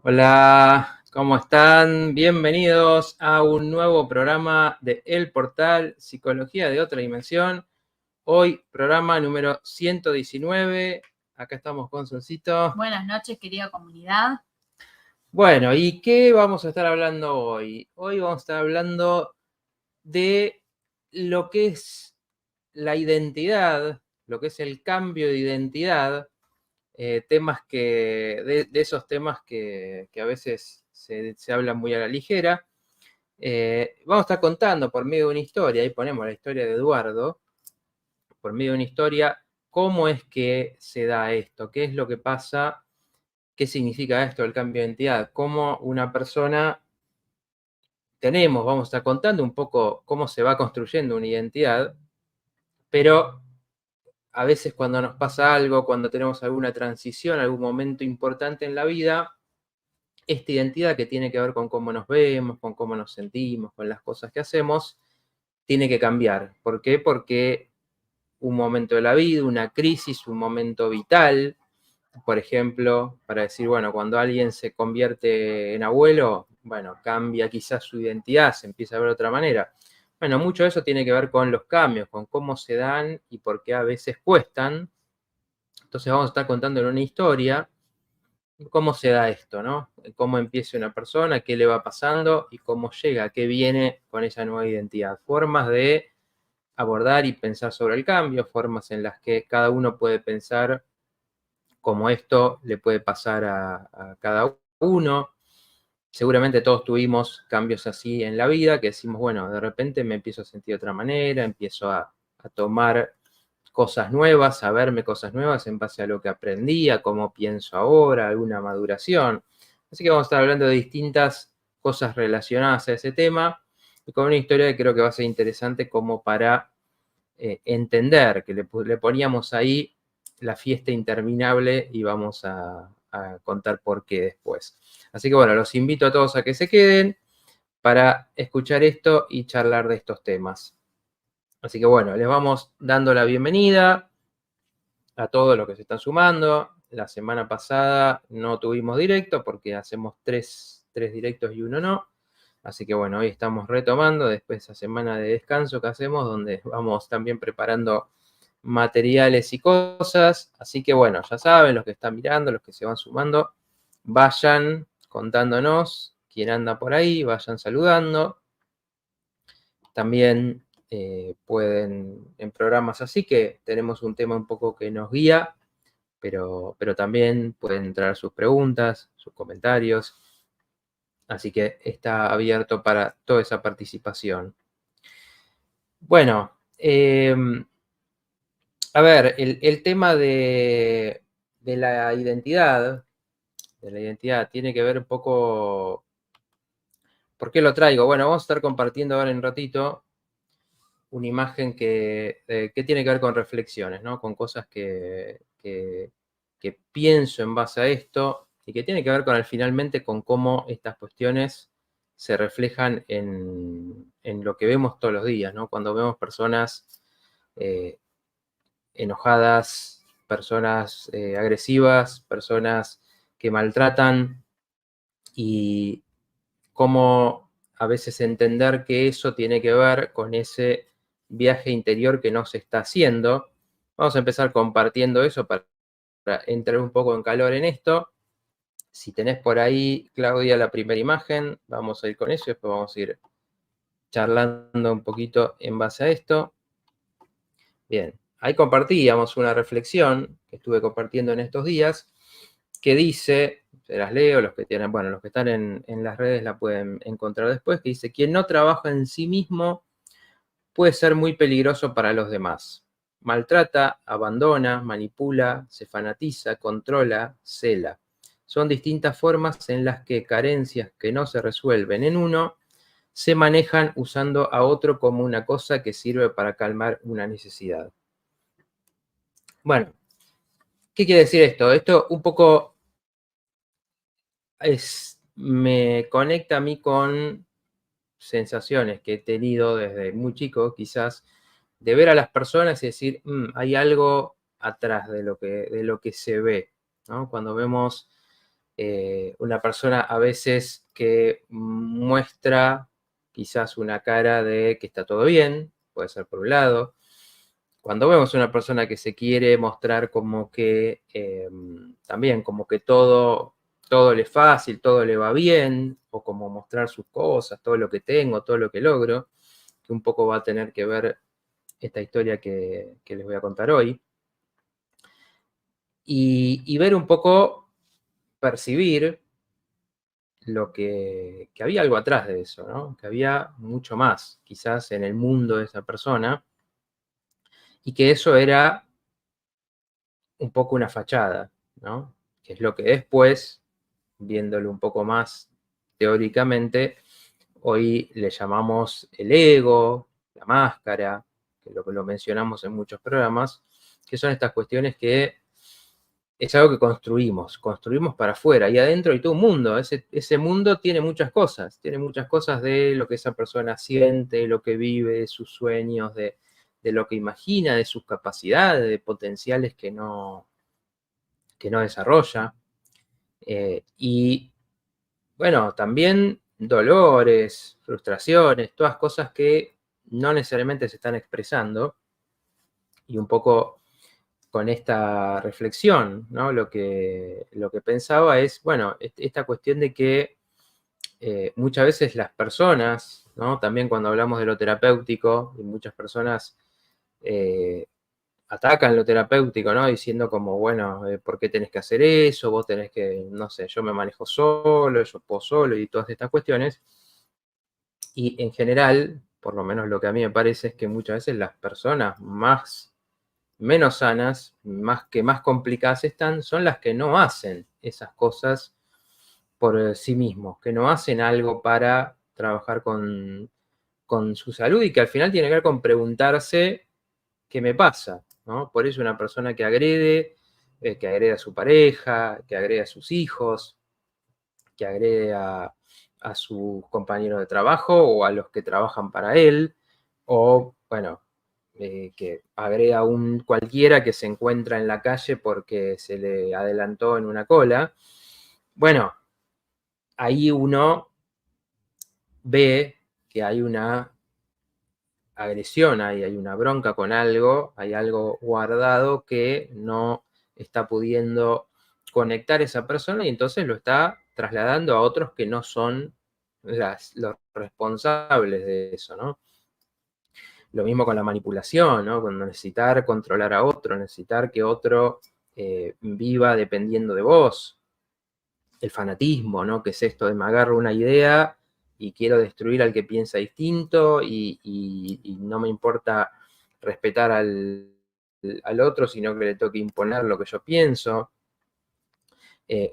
Hola, ¿cómo están? Bienvenidos a un nuevo programa de El Portal Psicología de Otra Dimensión. Hoy, programa número 119. Acá estamos con Solcito. Buenas noches, querida comunidad. Bueno, ¿y qué vamos a estar hablando hoy? Hoy vamos a estar hablando de lo que es la identidad, lo que es el cambio de identidad. Temas de esos temas que a veces se hablan muy a la ligera. Vamos a estar contando por medio de una historia, ahí ponemos la historia de Eduardo, por medio de una historia, cómo es que se da esto, qué es lo que pasa, qué significa esto, el cambio de identidad, cómo una persona vamos a estar contando un poco cómo se va construyendo una identidad, pero a veces cuando nos pasa algo, cuando tenemos alguna transición, algún momento importante en la vida, esta identidad que tiene que ver con cómo nos vemos, con cómo nos sentimos, con las cosas que hacemos, tiene que cambiar. ¿Por qué? Porque un momento de la vida, una crisis, un momento vital, por ejemplo, para decir, bueno, cuando alguien se convierte en abuelo, bueno, cambia quizás su identidad, se empieza a ver de otra manera. Bueno, mucho de eso tiene que ver con los cambios, con cómo se dan y por qué a veces cuestan. Entonces vamos a estar contando en una historia cómo se da esto, ¿no? Cómo empieza una persona, qué le va pasando y cómo llega, qué viene con esa nueva identidad. Formas de abordar y pensar sobre el cambio, formas en las que cada uno puede pensar cómo esto le puede pasar a cada uno. Seguramente todos tuvimos cambios así en la vida, que decimos, bueno, de repente me empiezo a sentir de otra manera, empiezo a tomar cosas nuevas, a verme cosas nuevas en base a lo que aprendí, a cómo pienso ahora, alguna maduración. Así que vamos a estar hablando de distintas cosas relacionadas a ese tema y con una historia que creo que va a ser interesante como para entender, que le poníamos ahí la fiesta interminable y vamos a contar por qué después. Así que bueno, los invito a todos a que se queden para escuchar esto y charlar de estos temas. Así que bueno, les vamos dando la bienvenida a todos los que se están sumando. La semana pasada no tuvimos directo porque hacemos tres directos y uno no. Así que bueno, hoy estamos retomando después de esa semana de descanso que hacemos, donde vamos también preparando materiales y cosas. Así que bueno, ya saben, los que están mirando, los que se van sumando, vayan contándonos quién anda por ahí, vayan saludando. También pueden, en programas así que tenemos un tema un poco que nos guía, pero también pueden entrar sus preguntas, sus comentarios. Así que está abierto para toda esa participación. Bueno, a ver, el tema de la identidad, tiene que ver un poco. ¿Por qué lo traigo? Bueno, vamos a estar compartiendo ahora en un ratito una imagen que tiene que ver con reflexiones, ¿no? Con cosas que pienso en base a esto y que tiene que ver finalmente con cómo estas cuestiones se reflejan en lo que vemos todos los días, ¿no? Cuando vemos personas eh, enojadas, personas agresivas, personas que maltratan y cómo a veces entender que eso tiene que ver con ese viaje interior que no se está haciendo. Vamos a empezar compartiendo eso para entrar un poco en calor en esto. Si tenés por ahí, Claudia, la primera imagen, vamos a ir con eso y después vamos a ir charlando un poquito en base a esto. Bien, ahí compartíamos una reflexión que estuve compartiendo en estos días que dice, se las leo, los que tienen, bueno, los que están en las redes la pueden encontrar después, que dice, quien no trabaja en sí mismo puede ser muy peligroso para los demás. Maltrata, abandona, manipula, se fanatiza, controla, cela. Son distintas formas en las que carencias que no se resuelven en uno se manejan usando a otro como una cosa que sirve para calmar una necesidad. Bueno, ¿qué quiere decir esto? Esto un poco me conecta a mí con sensaciones que he tenido desde muy chico, quizás, de ver a las personas y decir, hay algo atrás de lo que se ve, ¿no? Cuando vemos Una persona a veces que muestra quizás una cara de que está todo bien, puede ser por un lado. Cuando vemos una persona que se quiere mostrar como que también como que todo le es fácil, todo le va bien, o como mostrar sus cosas, todo lo que tengo, todo lo que logro, que un poco va a tener que ver esta historia que les voy a contar hoy. Y ver un poco, percibir que había algo atrás de eso, ¿no? Que había mucho más, quizás en el mundo de esa persona, y que eso era un poco una fachada, ¿no? Que es lo que después, viéndolo un poco más teóricamente, hoy le llamamos el ego, la máscara, que lo mencionamos en muchos programas, que son estas cuestiones que es algo que construimos para afuera, y adentro hay todo un mundo, ese mundo tiene muchas cosas de lo que esa persona siente, lo que vive, de sus sueños, de lo que imagina, de sus capacidades, de potenciales que no desarrolla. Y bueno, también dolores, frustraciones, todas cosas que no necesariamente se están expresando, y un poco con esta reflexión, ¿no? Lo que pensaba es, bueno, esta cuestión de que muchas veces las personas, ¿no? También cuando hablamos de lo terapéutico, y muchas personas eh, atacan lo terapéutico, ¿no? Diciendo como, bueno, ¿por qué tenés que hacer eso? Vos tenés que, no sé, yo me manejo solo, yo puedo solo, y todas estas cuestiones. Y en general, por lo menos lo que a mí me parece es que muchas veces las personas menos sanas, más complicadas están, son las que no hacen esas cosas por sí mismos, que no hacen algo para trabajar con su salud, y que al final tiene que ver con preguntarse qué me pasa, ¿no? Por eso una persona que agrede a su pareja, que agrede a sus hijos, que agrede a sus compañeros de trabajo o a los que trabajan para él, o, bueno, que agrega a un cualquiera que se encuentra en la calle porque se le adelantó en una cola. Bueno, ahí uno ve que hay una agresión, hay una bronca con algo, hay algo guardado que no está pudiendo conectar esa persona, y entonces lo está trasladando a otros que no son los responsables de eso, ¿no? Lo mismo con la manipulación, ¿no? Cuando necesitar controlar a otro, necesitar que otro viva dependiendo de vos. El fanatismo, ¿no? Que es esto de me agarro una idea y quiero destruir al que piensa distinto, y no me importa respetar al otro, sino que le tengo que imponer lo que yo pienso.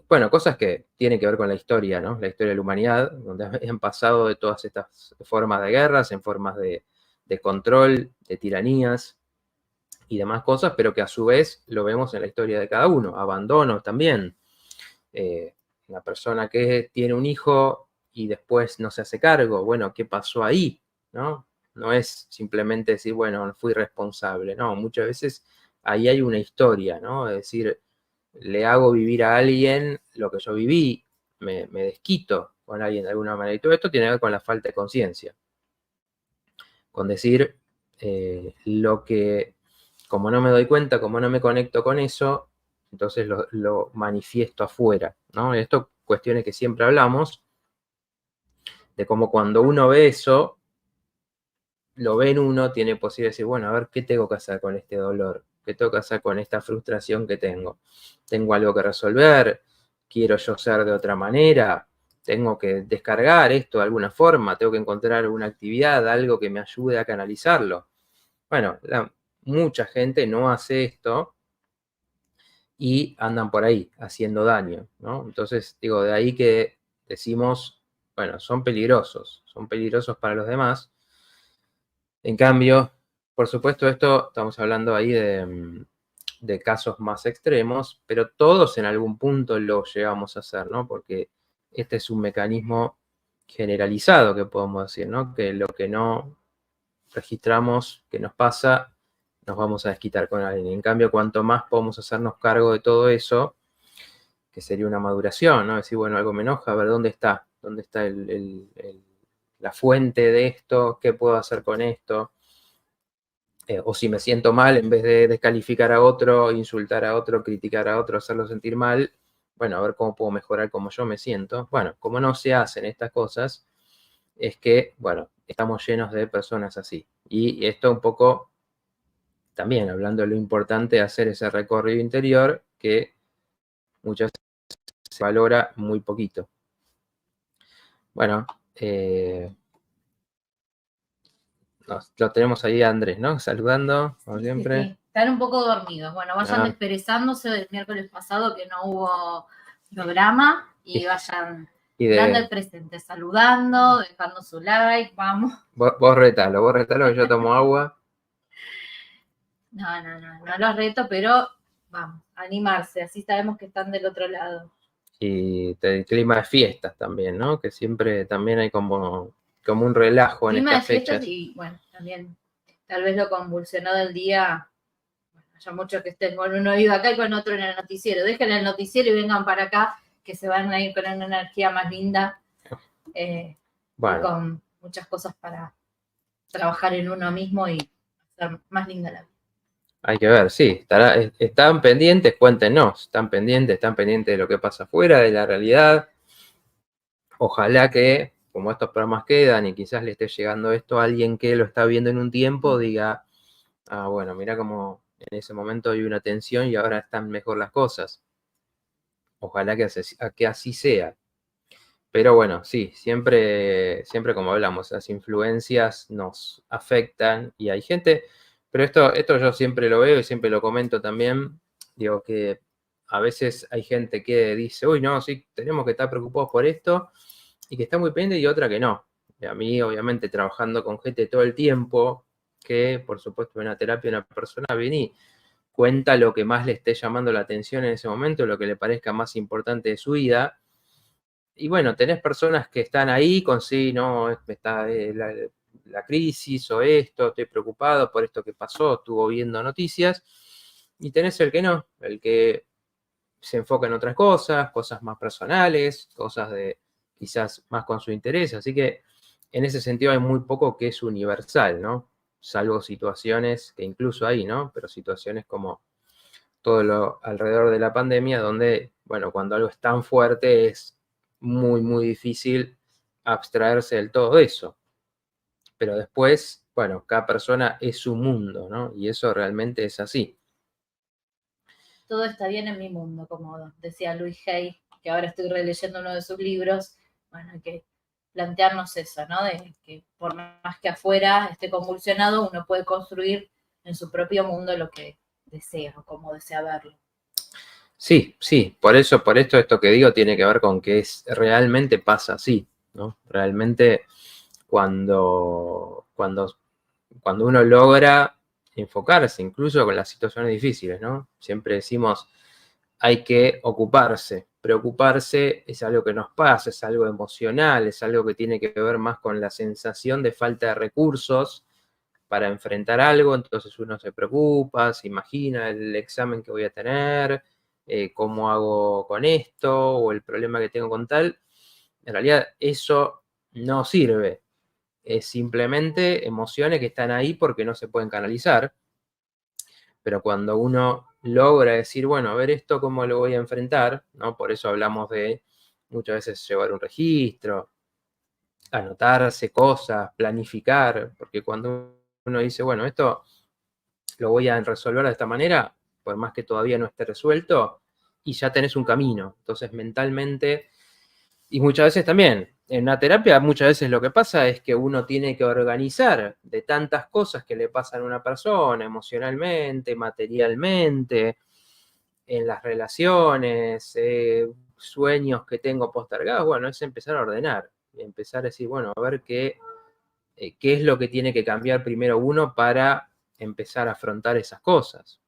Bueno, cosas que tienen que ver con la historia, ¿no? La historia de la humanidad, donde han pasado de todas estas formas de guerras, en formas de control, de tiranías y demás cosas, pero que a su vez lo vemos en la historia de cada uno. Abandonos también. Una persona que tiene un hijo y después no se hace cargo, bueno, ¿qué pasó ahí? ¿No? No es simplemente decir, bueno, fui responsable, no, muchas veces ahí hay una historia, ¿no? Es decir, le hago vivir a alguien lo que yo viví, me desquito con alguien de alguna manera, y todo esto tiene que ver con la falta de conciencia, con decir lo que, como no me doy cuenta, como no me conecto con eso, entonces lo manifiesto afuera, ¿no? Esto cuestiones que siempre hablamos, de cómo cuando uno ve eso, lo ve en uno, tiene posibilidad de decir, bueno, a ver, ¿qué tengo que hacer con este dolor? ¿Qué tengo que hacer con esta frustración que tengo? ¿Tengo algo que resolver? ¿Quiero yo ser de otra manera? ¿Tengo que descargar esto de alguna forma? ¿Tengo que encontrar alguna actividad, algo que me ayude a canalizarlo? Bueno, mucha gente no hace esto y andan por ahí haciendo daño, ¿no? Entonces, digo, de ahí que decimos, bueno, son peligrosos para los demás. En cambio, por supuesto, esto estamos hablando ahí de casos más extremos, pero todos en algún punto lo llegamos a hacer, ¿no? Porque este es un mecanismo generalizado que podemos decir, ¿no? Que lo que no registramos que nos pasa, nos vamos a desquitar con alguien. En cambio, cuanto más podemos hacernos cargo de todo eso, que sería una maduración, ¿no? Decir, bueno, algo me enoja, a ver, ¿dónde está? ¿Dónde está la fuente de esto? ¿Qué puedo hacer con esto? O si me siento mal, en vez de descalificar a otro, insultar a otro, criticar a otro, hacerlo sentir mal, bueno, a ver cómo puedo mejorar cómo yo me siento. Bueno, como no se hacen estas cosas, es que, bueno, estamos llenos de personas así. Y esto un poco, también hablando de lo importante de hacer ese recorrido interior, que muchas veces se valora muy poquito. Bueno, lo tenemos ahí a Andrés, ¿no? Saludando, como Sí, siempre. sí. Están un poco dormidos. Bueno, vayan Ah, desperezándose del miércoles pasado que no hubo programa y vayan y dando de, el presente, saludando, dejando su like, vamos. vos retalo, que yo tomo agua. No los reto, pero vamos, animarse, así sabemos que están del otro lado. Y el clima de fiestas también, ¿no? Que siempre también hay como un relajo en Clima de estas fiestas fechas. y bueno, también tal vez lo convulsionó del día. Bueno, haya muchos que estén con un oído acá y con otro en el noticiero. Dejen el noticiero y vengan para acá, que se van a ir con una energía más linda y Bueno, con muchas cosas para trabajar en uno mismo y hacer más linda la vida. hay que ver, sí, están pendientes, cuéntenos, están pendientes de lo que pasa afuera, de la realidad. Ojalá que, como estos programas quedan y quizás le esté llegando esto a alguien que lo está viendo en un tiempo, diga, ah, bueno, mira cómo en ese momento hay una tensión y ahora están mejor las cosas. Ojalá que así sea. Pero bueno, sí, siempre como hablamos, las influencias nos afectan y hay gente, pero esto yo siempre lo veo y siempre lo comento también, digo que a veces hay gente que dice, uy, no, sí, tenemos que estar preocupados por esto y que está muy pendiente y otra que no. Y a mí, obviamente, trabajando con gente todo el tiempo, que por supuesto en una terapia una persona viene y cuenta lo que más le esté llamando la atención en ese momento, lo que le parezca más importante de su vida. Y bueno, tenés personas que están ahí con sí, no, está la crisis o esto, estoy preocupado por esto que pasó, estuvo viendo noticias. Y tenés el que no, el que se enfoca en otras cosas más personales, cosas de quizás más con su interés. Así que en ese sentido hay muy poco que es universal, ¿no? Salvo situaciones que incluso hay, ¿no? Pero situaciones como todo lo alrededor de la pandemia, donde, bueno, cuando algo es tan fuerte es muy, muy difícil abstraerse del todo de eso. Pero después, bueno, cada persona es su mundo, ¿no? Y eso realmente es así. Todo está bien en mi mundo, como decía Louis Hay, que ahora estoy releyendo uno de sus libros. Bueno, hay que plantearnos eso, ¿no? De que por más que afuera esté convulsionado, uno puede construir en su propio mundo lo que desea o como desea verlo. Sí, sí, por esto esto que digo tiene que ver con que realmente pasa así, ¿no? Realmente cuando uno logra enfocarse, incluso con las situaciones difíciles, ¿no? Siempre decimos, hay que ocuparse. Preocuparse es algo que nos pasa, es algo emocional, es algo que tiene que ver más con la sensación de falta de recursos para enfrentar algo, entonces uno se preocupa, se imagina el examen que voy a tener, cómo hago con esto o el problema que tengo con tal. En realidad eso no sirve, es simplemente emociones que están ahí porque no se pueden canalizar, pero cuando uno logra decir, bueno, a ver esto cómo lo voy a enfrentar, ¿no? Por eso hablamos de muchas veces llevar un registro, anotarse cosas, planificar, porque cuando uno dice, bueno, esto lo voy a resolver de esta manera, por más que todavía no esté resuelto, y ya tenés un camino. Entonces, mentalmente, y muchas veces también, en una terapia, muchas veces lo que pasa es que uno tiene que organizar de tantas cosas que le pasan a una persona, emocionalmente, materialmente, en las relaciones, sueños que tengo postergados, bueno, es empezar a ordenar, y empezar a decir, bueno, a ver qué es lo que tiene que cambiar primero uno para empezar a afrontar esas cosas.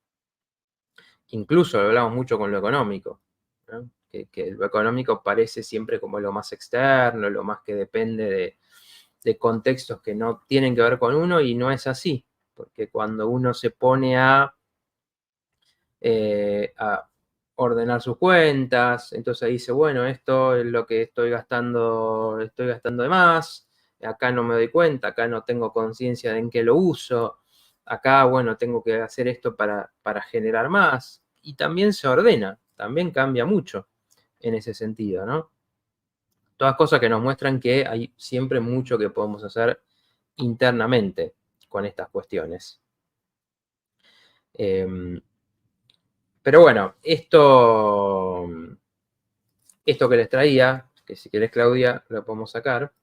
Incluso lo hablamos mucho con lo económico, ¿no? Que lo económico parece siempre como lo más externo, lo más que depende de contextos que no tienen que ver con uno y no es así, porque cuando uno se pone a ordenar sus cuentas, entonces ahí dice, bueno, esto es lo que estoy gastando de más, acá no me doy cuenta, acá no tengo conciencia de en qué lo uso, acá, bueno, tengo que hacer esto para generar más, y también se ordena, también cambia mucho en ese sentido, ¿no? Todas cosas que nos muestran que hay siempre mucho que podemos hacer internamente con estas cuestiones. Pero bueno, esto que les traía, que si querés, Claudia, lo podemos sacar,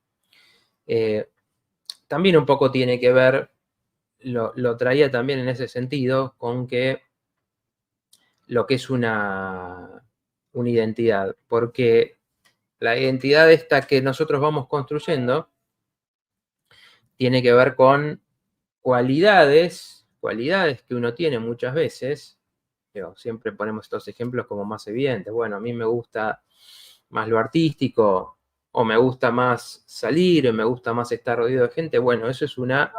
también un poco tiene que ver, lo traía también en ese sentido, con que lo que es una identidad, porque la identidad esta que nosotros vamos construyendo tiene que ver con cualidades que uno tiene muchas veces. Siempre ponemos estos ejemplos como más evidentes. Bueno, a mí me gusta más lo artístico, o me gusta más salir, o me gusta más estar rodeado de gente. Bueno, eso es una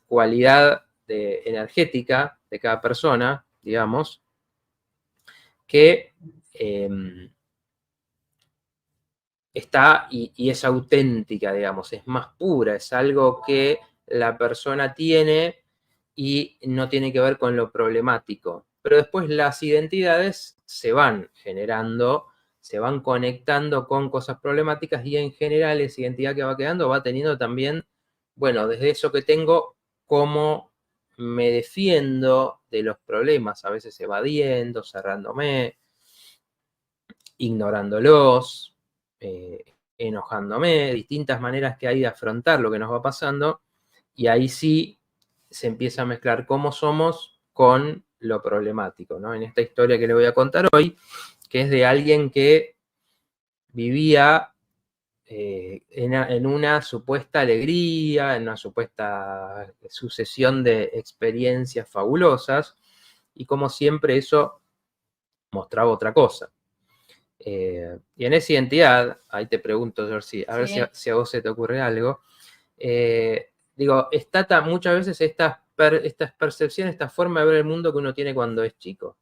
cualidad energética de cada persona, digamos, que está y es auténtica, digamos, es más pura, es algo que la persona tiene y no tiene que ver con lo problemático. Pero después las identidades se van generando, se van conectando con cosas problemáticas y en general esa identidad que va quedando va teniendo también, bueno, desde eso que tengo, cómo me defiendo de los problemas, a veces evadiendo, cerrándome, ignorándolos, enojándome, distintas maneras que hay de afrontar lo que nos va pasando, y ahí sí se empieza a mezclar cómo somos con lo problemático, ¿no? En esta historia que le voy a contar hoy, que es de alguien que vivía en una supuesta alegría, en una supuesta sucesión de experiencias fabulosas, y como siempre eso mostraba otra cosa. Y en esa identidad, ahí te pregunto, Georgie, a ver si a vos se te ocurre algo. Digo, está muchas veces estas percepciones, esta forma de ver el mundo que uno tiene cuando es chico.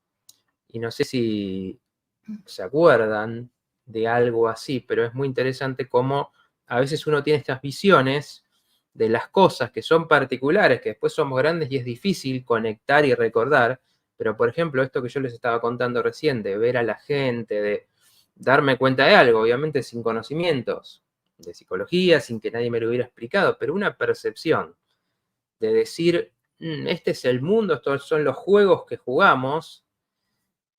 Y no sé si se acuerdan de algo así, pero es muy interesante cómo a veces uno tiene estas visiones de las cosas que son particulares, que después somos grandes y es difícil conectar y recordar. Pero, por ejemplo, esto que yo les estaba contando recién, de ver a la gente, de darme cuenta de algo, obviamente sin conocimientos de psicología, sin que nadie me lo hubiera explicado, pero una percepción de decir, este es el mundo, estos son los juegos que jugamos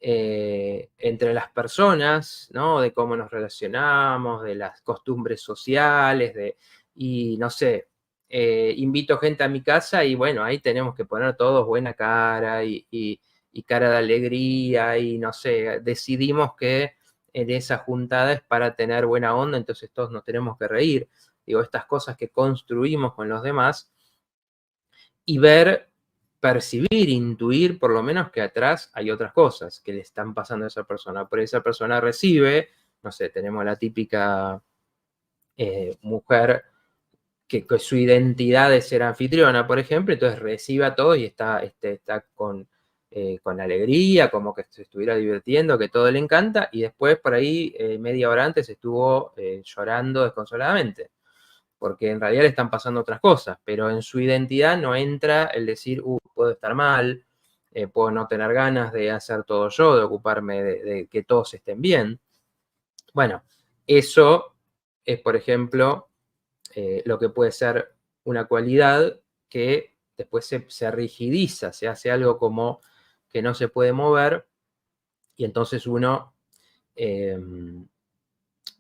entre las personas, ¿no? De cómo nos relacionamos, de las costumbres sociales, y no sé, invito gente a mi casa y bueno, ahí tenemos que poner todos buena cara y cara de alegría y no sé, decidimos que en esa juntada es para tener buena onda, entonces todos nos tenemos que reír. Digo, estas cosas que construimos con los demás y ver, percibir, intuir por lo menos que atrás hay otras cosas que le están pasando a esa persona. Por esa persona recibe, no sé, tenemos la típica mujer que su identidad es ser anfitriona, por ejemplo, entonces recibe a todos y está con alegría, como que se estuviera divirtiendo, que todo le encanta, y después por ahí, media hora antes, estuvo llorando desconsoladamente, porque en realidad le están pasando otras cosas, pero en su identidad no entra el decir, puedo estar mal, puedo no tener ganas de hacer todo yo, de ocuparme de que todos estén bien. Bueno, eso es, por ejemplo, lo que puede ser una cualidad que después se rigidiza, se hace algo como que no se puede mover, y entonces uno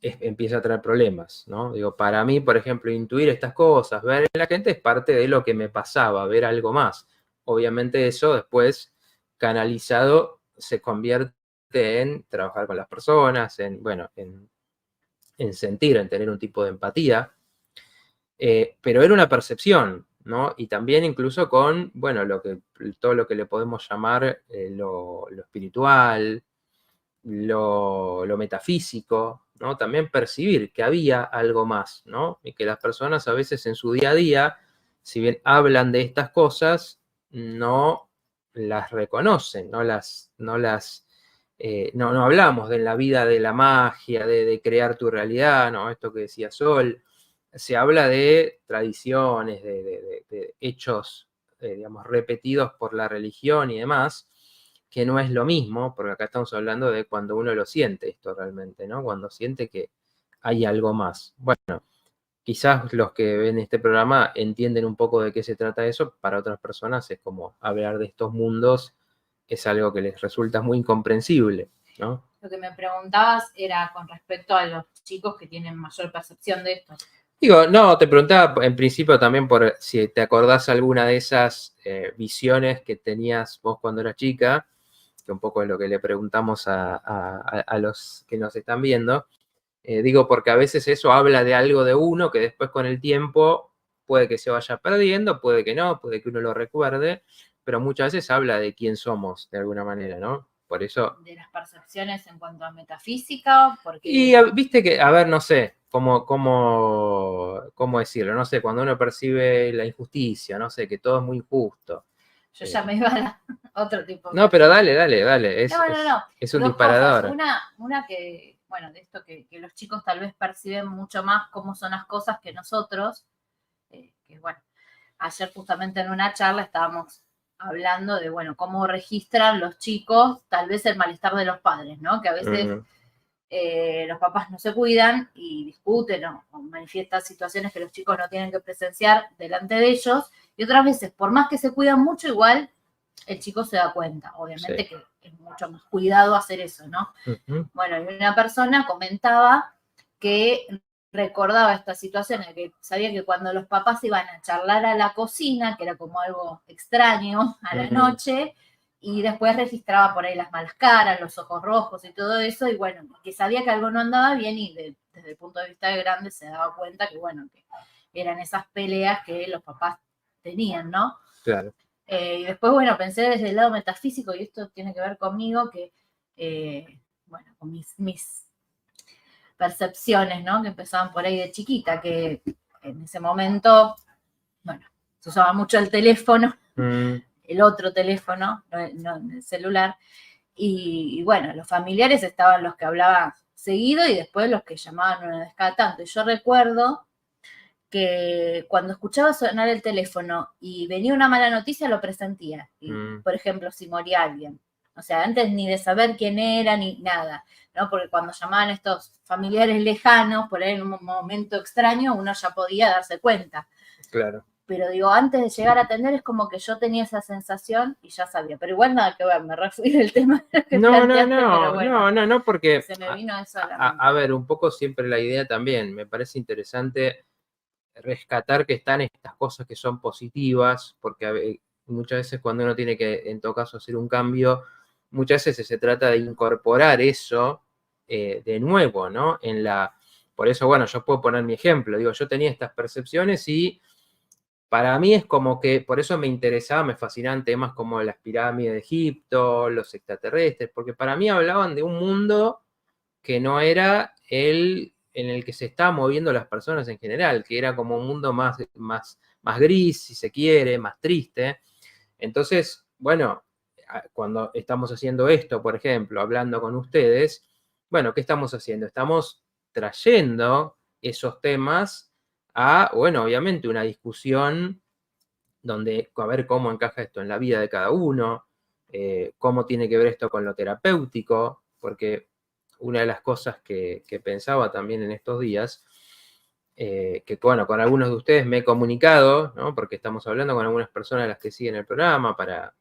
empieza a traer problemas, ¿no? Digo, para mí, por ejemplo, intuir estas cosas, ver en la gente es parte de lo que me pasaba, ver algo más. Obviamente eso después, canalizado, se convierte en trabajar con las personas, en sentir, en tener un tipo de empatía, pero era una percepción, ¿no? Y también incluso con, bueno, todo lo que le podemos llamar lo espiritual, lo metafísico, ¿no? También percibir que había algo más, ¿no? Y que las personas a veces en su día a día, si bien hablan de estas cosas, no las reconocen, no las no hablamos de la vida de la magia, de crear tu realidad, ¿no? Esto que decía Sol. Se habla de tradiciones, de hechos, digamos, repetidos por la religión y demás, que no es lo mismo, porque acá estamos hablando de cuando uno lo siente esto realmente, ¿no? Cuando siente que hay algo más. Bueno, quizás los que ven este programa entienden un poco de qué se trata eso, para otras personas es como hablar de estos mundos, es algo que les resulta muy incomprensible, ¿no? Lo que me preguntabas era con respecto a los chicos que tienen mayor percepción de esto. Digo, no, te preguntaba en principio también por si te acordás alguna de esas visiones que tenías vos cuando eras chica, que un poco es lo que le preguntamos a los que nos están viendo. Digo, porque a veces eso habla de algo de uno que después con el tiempo puede que se vaya perdiendo, puede que no, puede que uno lo recuerde, pero muchas veces habla de quién somos de alguna manera, ¿no? Por eso. De las percepciones en cuanto a metafísica, porque... Y viste que, a ver, no sé, cómo decirlo, no sé, cuando uno percibe la injusticia, no sé, que todo es muy injusto. Yo ya me iba a otro tipo. No, pero dale, es un Dos disparador. cosas. Una que, bueno, de esto que los chicos tal vez perciben mucho más cómo son las cosas que nosotros, que bueno, ayer justamente en una charla estábamos hablando de, bueno, cómo registran los chicos tal vez el malestar de los padres, ¿no? Que a veces los papás no se cuidan y discuten o manifiestan situaciones que los chicos no tienen que presenciar delante de ellos, y otras veces, por más que se cuidan mucho, igual el chico se da cuenta. Obviamente que es mucho más cuidado hacer eso, ¿no? Bueno, y una persona comentaba que recordaba esta situación, que sabía que cuando los papás iban a charlar a la cocina, que era como algo extraño a la noche, y después registraba por ahí las malas caras, los ojos rojos y todo eso, y bueno, que sabía que algo no andaba bien, y desde el punto de vista de grande se daba cuenta que, bueno, que eran esas peleas que los papás tenían, ¿no? Claro. Y después, bueno, pensé desde el lado metafísico, y esto tiene que ver conmigo, que, bueno, con mis percepciones, ¿no? Que empezaban por ahí de chiquita, que en ese momento, bueno, se usaba mucho el teléfono, el otro teléfono, no el celular, y bueno, los familiares estaban los que hablaban seguido y después los que llamaban una vez cada tanto. Y yo recuerdo que cuando escuchaba sonar el teléfono y venía una mala noticia, lo presentía. Y, por ejemplo, si moría alguien. O sea, antes ni de saber quién era ni nada, ¿no? Porque cuando llamaban estos familiares lejanos, por ahí en un momento extraño, uno ya podía darse cuenta. Claro. Pero digo, antes de llegar a atender es como que yo tenía esa sensación y ya sabía. Pero igual nada que ver, me refiero al tema que no, porque se me vino eso a la mente. A ver, un poco siempre la idea también, me parece interesante rescatar que están estas cosas que son positivas, porque muchas veces cuando uno tiene que, en todo caso, hacer un cambio, muchas veces se trata de incorporar eso de nuevo, ¿no? Por eso, bueno, yo puedo poner mi ejemplo, digo, yo tenía estas percepciones y para mí es como que, por eso me interesaba, me fascinaban temas como las pirámides de Egipto, los extraterrestres, porque para mí hablaban de un mundo que no era el en el que se estaban moviendo las personas en general, que era como un mundo más gris, si se quiere, más triste. Entonces, bueno, cuando estamos haciendo esto, por ejemplo, hablando con ustedes, bueno, ¿qué estamos haciendo? Estamos trayendo esos temas a, bueno, obviamente una discusión donde a ver cómo encaja esto en la vida de cada uno, cómo tiene que ver esto con lo terapéutico, porque una de las cosas que pensaba también en estos días, que bueno, con algunos de ustedes me he comunicado, ¿no? Porque estamos hablando con algunas personas de las que siguen el programa para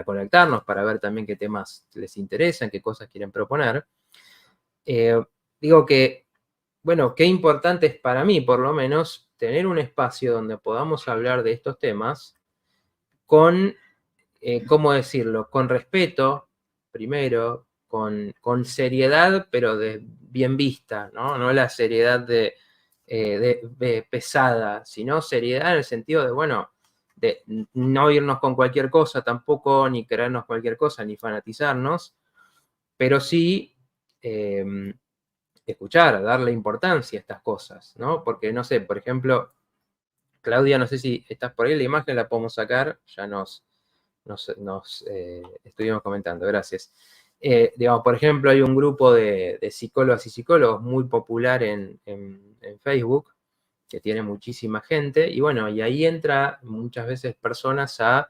conectarnos, para ver también qué temas les interesan, qué cosas quieren proponer. Digo que, bueno, qué importante es para mí, por lo menos, tener un espacio donde podamos hablar de estos temas con, ¿cómo decirlo? Con respeto, primero, con seriedad, pero bien vista, ¿no? No la seriedad de pesada, sino seriedad en el sentido de, bueno, de no irnos con cualquier cosa tampoco, ni creernos cualquier cosa, ni fanatizarnos, pero sí escuchar, darle importancia a estas cosas, ¿no? Porque, no sé, por ejemplo, Claudia, no sé si estás por ahí, la imagen la podemos sacar, ya nos estuvimos comentando, gracias. Digamos, por ejemplo, hay un grupo de psicólogas y psicólogos muy popular en Facebook, que tiene muchísima gente, y bueno, y ahí entra muchas veces personas a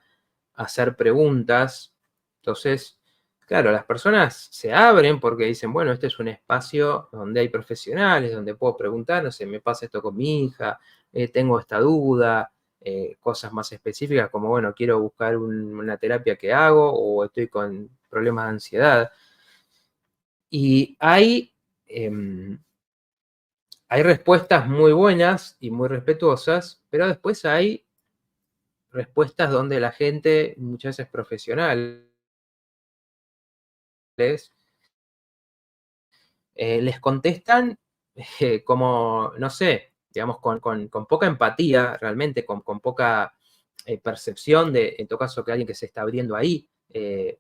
hacer preguntas. Entonces, claro, las personas se abren porque dicen, bueno, este es un espacio donde hay profesionales, donde puedo preguntar, no sé, me pasa esto con mi hija, tengo esta duda, cosas más específicas como, bueno, quiero buscar una terapia que hago o estoy con problemas de ansiedad. Y hay respuestas muy buenas y muy respetuosas, pero después hay respuestas donde la gente, muchas veces profesionales, les contestan como, no sé, digamos, con poca empatía, realmente, con poca percepción de, en todo caso, que alguien que se está abriendo ahí,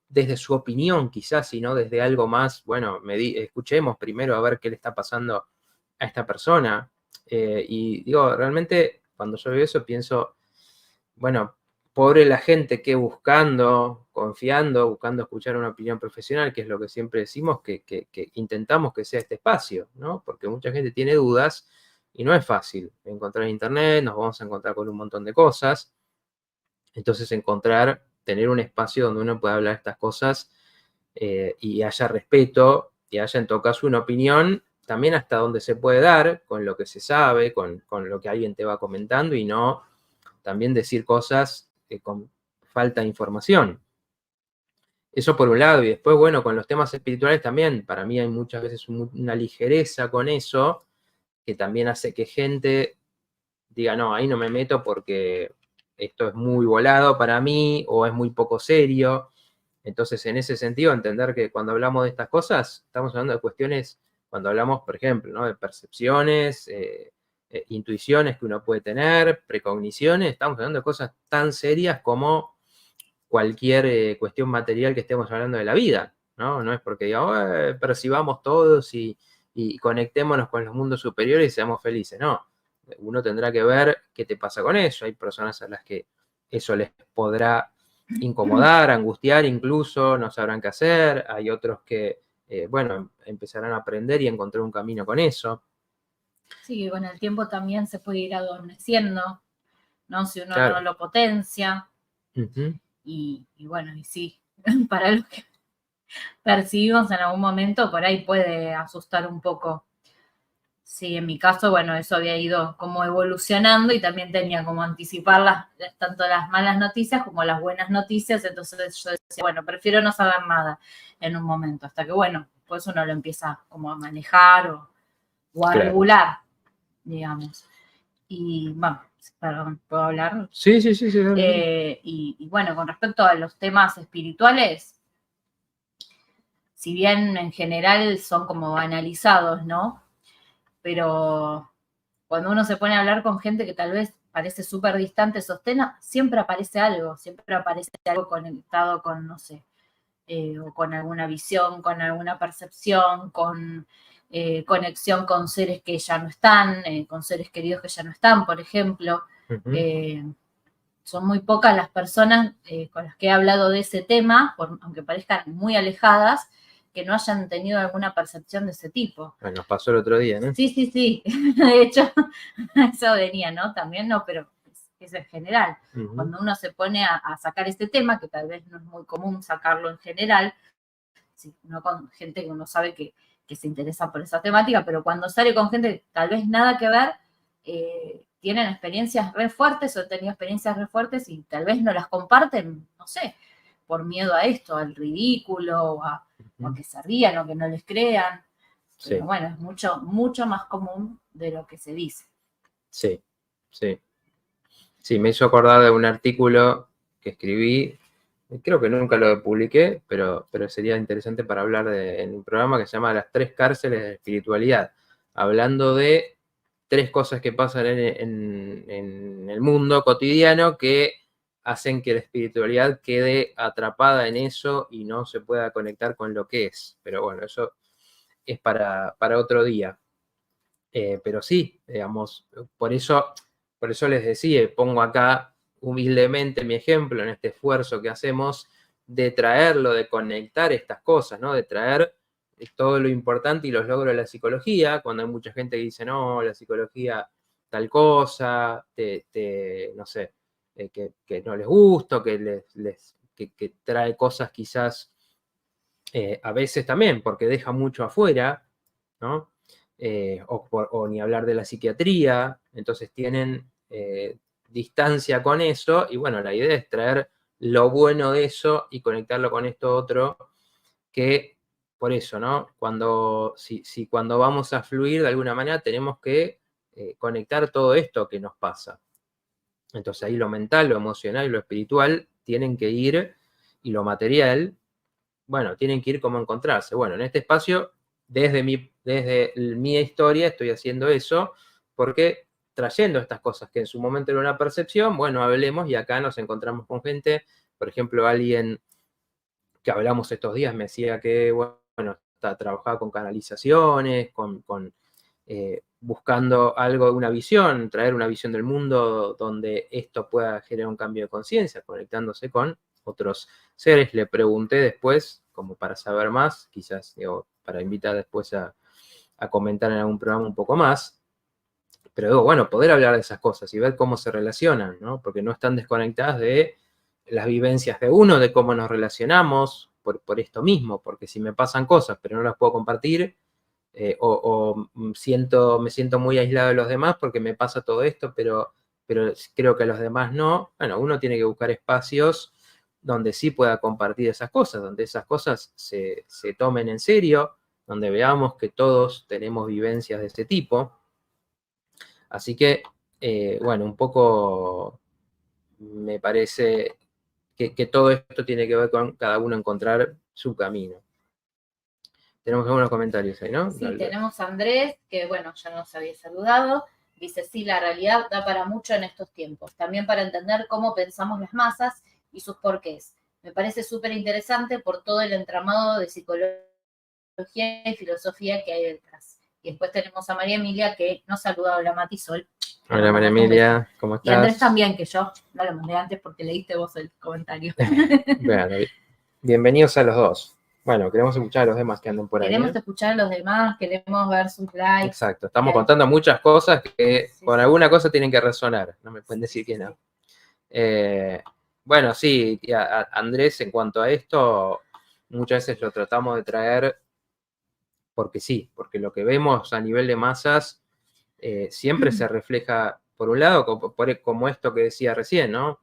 desde su opinión quizás, y no desde algo más, bueno, escuchemos primero a ver qué le está pasando a esta persona. Y digo, realmente, cuando yo veo eso, pienso, bueno, pobre la gente que confiando, buscando escuchar una opinión profesional, que es lo que siempre decimos, que intentamos que sea este espacio, ¿no? Porque mucha gente tiene dudas y no es fácil encontrar en internet, nos vamos a encontrar con un montón de cosas. Entonces, tener un espacio donde uno pueda hablar de estas cosas y haya respeto y haya en todo caso una opinión también hasta donde se puede dar, con lo que se sabe, con lo que alguien te va comentando y no también decir cosas con falta de información. Eso por un lado, y después, bueno, con los temas espirituales también, para mí hay muchas veces una ligereza con eso, que también hace que gente diga, no, ahí no me meto porque esto es muy volado para mí o es muy poco serio. Entonces, en ese sentido, entender que cuando hablamos de estas cosas, estamos hablando de cuestiones, cuando hablamos, por ejemplo, ¿no? De percepciones, intuiciones que uno puede tener, precogniciones, estamos hablando de cosas tan serias como cualquier cuestión material que estemos hablando de la vida, ¿no? No es porque digamos, percibamos todos y conectémonos con los mundos superiores y seamos felices, no. Uno tendrá que ver qué te pasa con eso. Hay personas a las que eso les podrá incomodar, angustiar incluso, no sabrán qué hacer. Hay otros que, bueno, empezarán a aprender y encontrar un camino con eso. Sí, que con el tiempo también se puede ir adormeciendo, ¿no? Si uno Claro. no lo potencia. Uh-huh. Y bueno, y sí, para lo que percibimos en algún momento, por ahí puede asustar un poco. Sí, en mi caso, bueno, eso había ido como evolucionando y también tenía como anticipar tanto las malas noticias como las buenas noticias, entonces yo decía, bueno, prefiero no saber nada en un momento, hasta que, bueno, pues uno lo empieza como a manejar o a Claro. regular, digamos. Y, bueno, perdón, ¿puedo hablar? Sí, sí, sí, sí. Y bueno, con respecto a los temas espirituales, si bien en general son como banalizados, ¿no? Pero cuando uno se pone a hablar con gente que tal vez parece súper distante esos temas, siempre aparece algo conectado con, no sé, o con alguna visión, con alguna percepción, con conexión con seres que ya no están, con seres queridos que ya no están, por ejemplo. Uh-huh. Son muy pocas las personas con las que he hablado de ese tema, aunque parezcan muy alejadas, que no hayan tenido alguna percepción de ese tipo. Bueno, nos pasó el otro día, ¿no? Sí, sí, sí. De hecho, eso venía, ¿no? También no, pero es en general. Uh-huh. Cuando uno se pone a sacar este tema, que tal vez no es muy común sacarlo en general, sí, no con gente que uno sabe que se interesa por esa temática, pero cuando sale con gente que tal vez nada que ver, tienen experiencias re fuertes o han tenido experiencias re fuertes y tal vez no las comparten, no sé, por miedo a esto, al ridículo, o a que se rían o que no les crean. Sí. Pero bueno, es mucho, mucho más común de lo que se dice. Sí, sí. Sí, me hizo acordar de un artículo que escribí, creo que nunca lo publiqué, pero sería interesante para hablar en un programa que se llama Las tres cárceles de la espiritualidad, hablando de tres cosas que pasan en el mundo cotidiano que hacen que la espiritualidad quede atrapada en eso y no se pueda conectar con lo que es. Pero bueno, eso es para otro día. Pero sí, digamos, por eso les decía, pongo acá humildemente mi ejemplo en este esfuerzo que hacemos de traerlo, de conectar estas cosas, ¿no? De traer todo lo importante y los logros de la psicología, cuando hay mucha gente que dice, no, la psicología tal cosa, no sé, que no les gusta, que trae cosas quizás a veces también, porque deja mucho afuera, ¿no? O ni hablar de la psiquiatría, entonces tienen distancia con eso, y bueno, la idea es traer lo bueno de eso y conectarlo con esto otro, que por eso, ¿no? Si cuando vamos a fluir de alguna manera tenemos que conectar todo esto que nos pasa. Entonces ahí lo mental, lo emocional y lo espiritual tienen que ir, y lo material, bueno, tienen que ir como encontrarse. Bueno, en este espacio, desde mi historia, estoy haciendo eso, porque trayendo estas cosas que en su momento era una percepción, bueno, hablemos, y acá nos encontramos con gente, por ejemplo, alguien que hablamos estos días me decía que, bueno, trabajaba con canalizaciones, buscando algo, una visión, traer una visión del mundo donde esto pueda generar un cambio de conciencia, conectándose con otros seres. Le pregunté después, como para saber más, quizás para invitar después a comentar en algún programa un poco más, pero digo, bueno, poder hablar de esas cosas y ver cómo se relacionan, ¿no? Porque no están desconectadas de las vivencias de uno, de cómo nos relacionamos por esto mismo, porque si me pasan cosas pero no las puedo compartir, me siento muy aislado de los demás porque me pasa todo esto, pero creo que a los demás no. Bueno, uno tiene que buscar espacios donde sí pueda compartir esas cosas, donde esas cosas se tomen en serio, donde veamos que todos tenemos vivencias de ese tipo. Así que, bueno, un poco me parece que todo esto tiene que ver con cada uno encontrar su camino. Tenemos algunos comentarios ahí, ¿no? Sí, tenemos a Andrés, que bueno, ya nos había saludado. Dice, sí, la realidad da para mucho en estos tiempos, también para entender cómo pensamos las masas y sus porqués. Me parece súper interesante por todo el entramado de psicología y filosofía que hay detrás. Y después tenemos a María Emilia, que nos saluda. Hola, Matisol. Hola, María Emilia, ¿cómo estás? Y Andrés también, que yo no lo mandé antes porque leíste vos el comentario. Bueno, bienvenidos a los dos. Bueno, queremos escuchar a los demás que anden por ahí. Queremos escuchar a los demás, queremos ver sus likes. Exacto, estamos contando muchas cosas que Sí, con alguna cosa tienen que resonar, no me pueden decir que no. Bueno, sí, Andrés, en cuanto a esto, muchas veces lo tratamos de traer porque sí, porque lo que vemos a nivel de masas siempre se refleja, por un lado, como esto que decía recién, ¿no?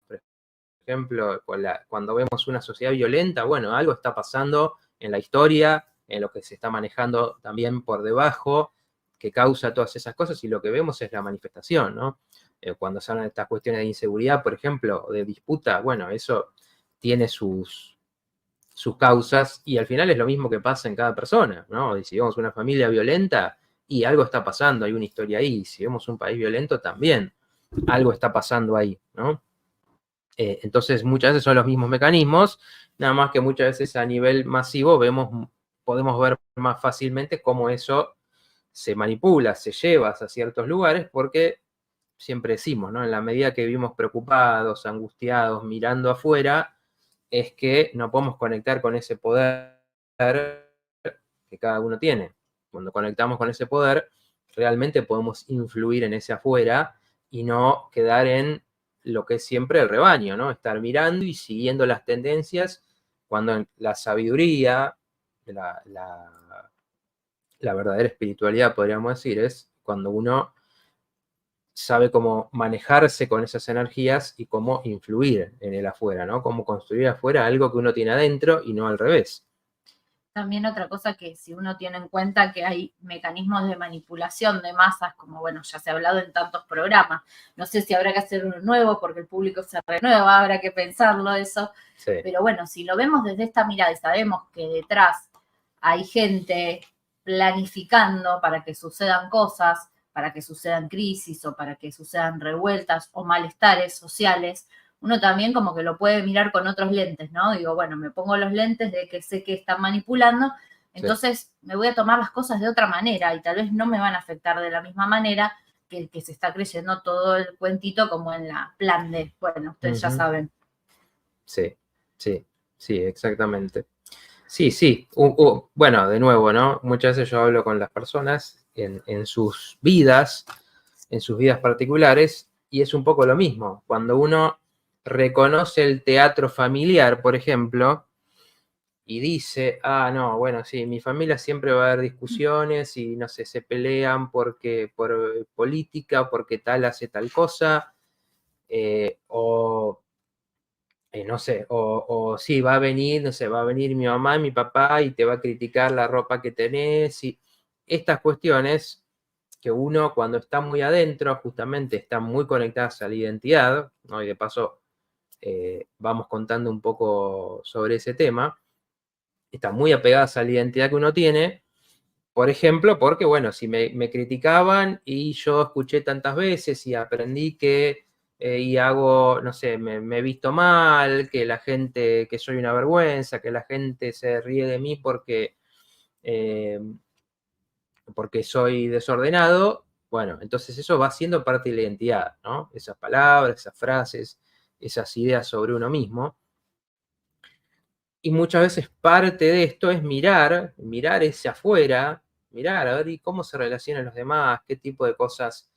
Por ejemplo, cuando vemos una sociedad violenta, bueno, algo está pasando en la historia, en lo que se está manejando también por debajo, que causa todas esas cosas, y lo que vemos es la manifestación, ¿no? Cuando se hablan de estas cuestiones de inseguridad, por ejemplo, o de disputa, bueno, eso tiene sus causas, y al final es lo mismo que pasa en cada persona, ¿no? Y si vemos una familia violenta, y algo está pasando, hay una historia ahí. Si vemos un país violento, también algo está pasando ahí, ¿no? Entonces, muchas veces son los mismos mecanismos, nada más que muchas veces a nivel masivo podemos ver más fácilmente cómo eso se manipula, se lleva a ciertos lugares, porque siempre decimos, ¿no? En la medida que vivimos preocupados, angustiados, mirando afuera, es que no podemos conectar con ese poder que cada uno tiene. Cuando conectamos con ese poder, realmente podemos influir en ese afuera y no quedar en lo que es siempre el rebaño, ¿no? Estar mirando y siguiendo las tendencias, cuando la sabiduría, la verdadera espiritualidad, podríamos decir, es cuando uno sabe cómo manejarse con esas energías y cómo influir en el afuera, ¿no? Cómo construir afuera algo que uno tiene adentro y no al revés. También otra cosa que si uno tiene en cuenta que hay mecanismos de manipulación de masas, como bueno, ya se ha hablado en tantos programas, no sé si habrá que hacer uno nuevo porque el público se renueva, habrá que pensarlo eso, sí. Pero bueno, si lo vemos desde esta mirada y sabemos que detrás hay gente planificando para que sucedan cosas, para que sucedan crisis o para que sucedan revueltas o malestares sociales, uno también como que lo puede mirar con otros lentes, ¿no? Digo, bueno, me pongo los lentes de que sé que están manipulando, entonces sí, me voy a tomar las cosas de otra manera y tal vez no me van a afectar de la misma manera que se está creyendo todo el cuentito como en la plan de, bueno, ustedes ya saben. Sí, sí, sí, exactamente. Sí, sí. Bueno, de nuevo, ¿no? Muchas veces yo hablo con las personas en sus vidas particulares, y es un poco lo mismo. Cuando uno reconoce el teatro familiar, por ejemplo, y dice, no, bueno, sí, en mi familia siempre va a haber discusiones y, no sé, se pelean por política, porque tal hace tal cosa, no sé, o sí, va a venir, no sé, va a venir mi mamá y mi papá y te va a criticar la ropa que tenés, y estas cuestiones que uno cuando está muy adentro justamente están muy conectadas a la identidad, ¿no? Y de paso vamos contando un poco sobre ese tema, están muy apegadas a la identidad que uno tiene. Por ejemplo, porque, bueno, si me criticaban y yo escuché tantas veces y aprendí que, y hago, no sé, me he visto mal, que la gente, que soy una vergüenza, que la gente se ríe de mí eh, porque soy desordenado, bueno, entonces eso va siendo parte de la identidad, ¿no? Esas palabras, esas frases, esas ideas sobre uno mismo. Y muchas veces parte de esto es mirar ese afuera, mirar a ver y cómo se relacionan los demás, qué tipo de cosas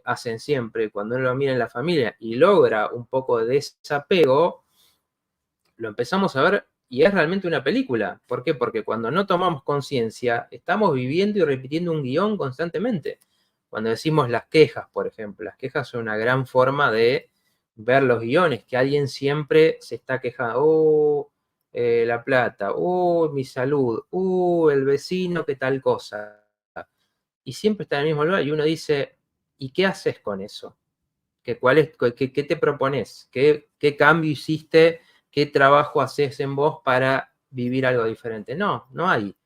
hacen siempre. Cuando uno lo mira en la familia y logra un poco de desapego, lo empezamos a ver y es realmente una película. ¿Por qué? Porque cuando no tomamos conciencia, estamos viviendo y repitiendo un guión constantemente. Cuando decimos las quejas, por ejemplo, las quejas son una gran forma de ver los guiones, que alguien siempre se está quejando, la plata, mi salud, el vecino, qué tal cosa. Y siempre está en el mismo lugar y uno dice, ¿y qué haces con eso? ¿Qué te propones? ¿Qué cambio hiciste? ¿Qué trabajo haces en vos para vivir algo diferente? No hay.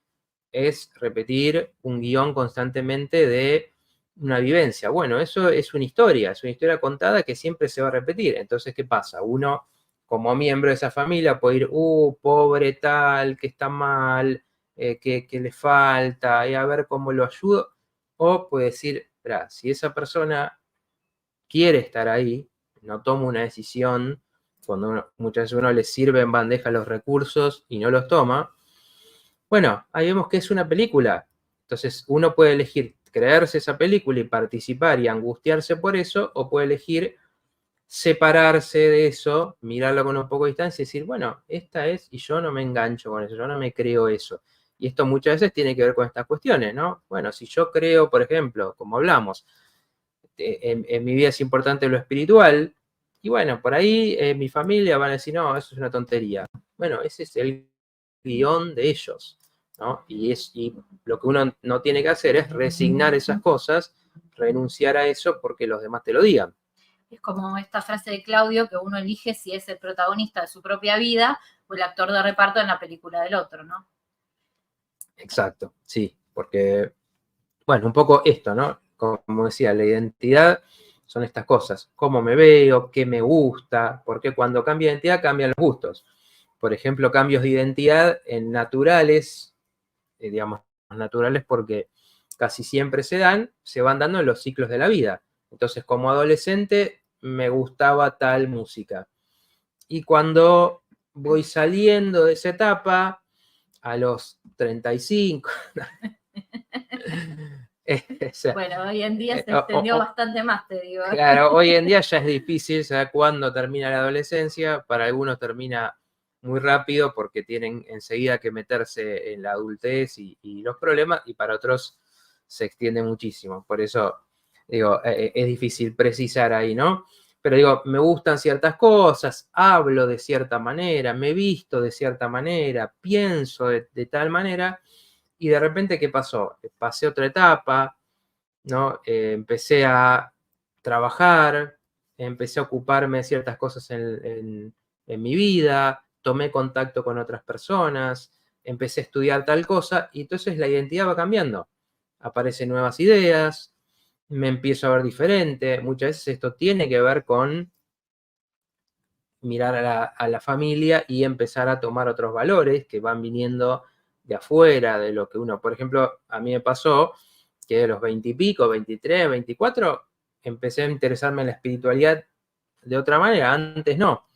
Es repetir un guión constantemente de una vivencia. Bueno, eso es una historia contada que siempre se va a repetir. Entonces, ¿qué pasa? Uno, como miembro de esa familia, puede ir, pobre tal, que está mal, que le falta, y a ver cómo lo ayudo. O puede decir, si esa persona quiere estar ahí, no toma una decisión, cuando muchas veces uno le sirve en bandeja los recursos y no los toma, bueno, ahí vemos que es una película. Entonces uno puede elegir creerse esa película y participar y angustiarse por eso, o puede elegir separarse de eso, mirarlo con un poco de distancia y decir, bueno, esta es, y yo no me engancho con eso, yo no me creo eso. Y esto muchas veces tiene que ver con estas cuestiones, ¿no? Bueno, si yo creo, por ejemplo, como hablamos, en mi vida es importante lo espiritual, y bueno, por ahí mi familia van a decir, no, eso es una tontería. Bueno, ese es el guión de ellos, ¿no? Y lo que uno no tiene que hacer es resignar esas cosas, renunciar a eso porque los demás te lo digan. Es como esta frase de Claudio, que uno elige si es el protagonista de su propia vida o el actor de reparto en la película del otro, ¿no? Exacto, sí, porque, bueno, un poco esto, ¿no? Como decía, la identidad son estas cosas, cómo me veo, qué me gusta, porque cuando cambia de identidad cambian los gustos. Por ejemplo, cambios de identidad en naturales, digamos, naturales porque casi siempre se van dando en los ciclos de la vida. Entonces, como adolescente me gustaba tal música. Y cuando voy saliendo de esa etapa, a los 35, bueno, hoy en día se extendió bastante más, te digo. Claro, hoy en día ya es difícil saber cuándo termina la adolescencia. Para algunos termina muy rápido porque tienen enseguida que meterse en la adultez y los problemas, y para otros se extiende muchísimo. Por eso, digo, es difícil precisar ahí, ¿no? Pero digo, me gustan ciertas cosas, hablo de cierta manera, me visto de cierta manera, pienso de tal manera, y de repente, ¿qué pasó? Pasé otra etapa, ¿no? Empecé a trabajar, empecé a ocuparme de ciertas cosas en mi vida, tomé contacto con otras personas, empecé a estudiar tal cosa, y entonces la identidad va cambiando. Aparecen nuevas ideas, me empiezo a ver diferente. Muchas veces esto tiene que ver con mirar a la familia y empezar a tomar otros valores que van viniendo de afuera, de lo que uno, por ejemplo, a mí me pasó que de los 20 y pico, 23, 24, empecé a interesarme en la espiritualidad de otra manera. Antes no.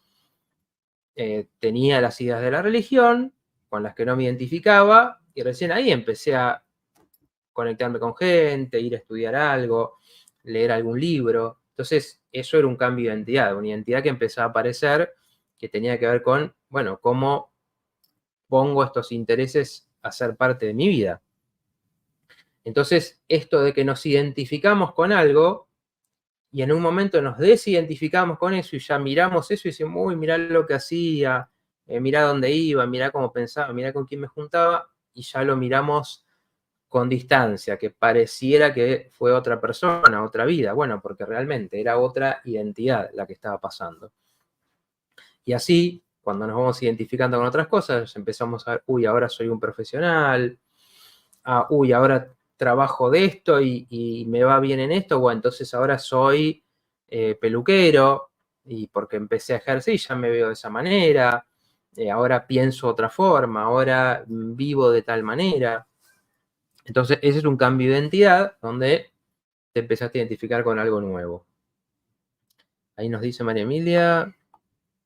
Tenía las ideas de la religión, con las que no me identificaba, y recién ahí empecé a conectarme con gente, ir a estudiar algo, leer algún libro. Entonces, eso era un cambio de identidad, una identidad que empezaba a aparecer, que tenía que ver con, bueno, cómo pongo estos intereses a ser parte de mi vida. Entonces, esto de que nos identificamos con algo y en un momento nos desidentificamos con eso y ya miramos eso y decimos, uy, mirá lo que hacía, mirá dónde iba, mirá cómo pensaba, mirá con quién me juntaba, y ya lo miramos con distancia, que pareciera que fue otra persona, otra vida. Bueno, porque realmente era otra identidad la que estaba pasando. Y así, cuando nos vamos identificando con otras cosas, empezamos a ver, uy, ahora soy un profesional, uy, ahora trabajo de esto y me va bien en esto, bueno, entonces ahora soy peluquero, y porque empecé a ejercer ya me veo de esa manera, ahora pienso de otra forma, ahora vivo de tal manera. Entonces ese es un cambio de identidad donde te empezaste a identificar con algo nuevo. Ahí nos dice María Emilia.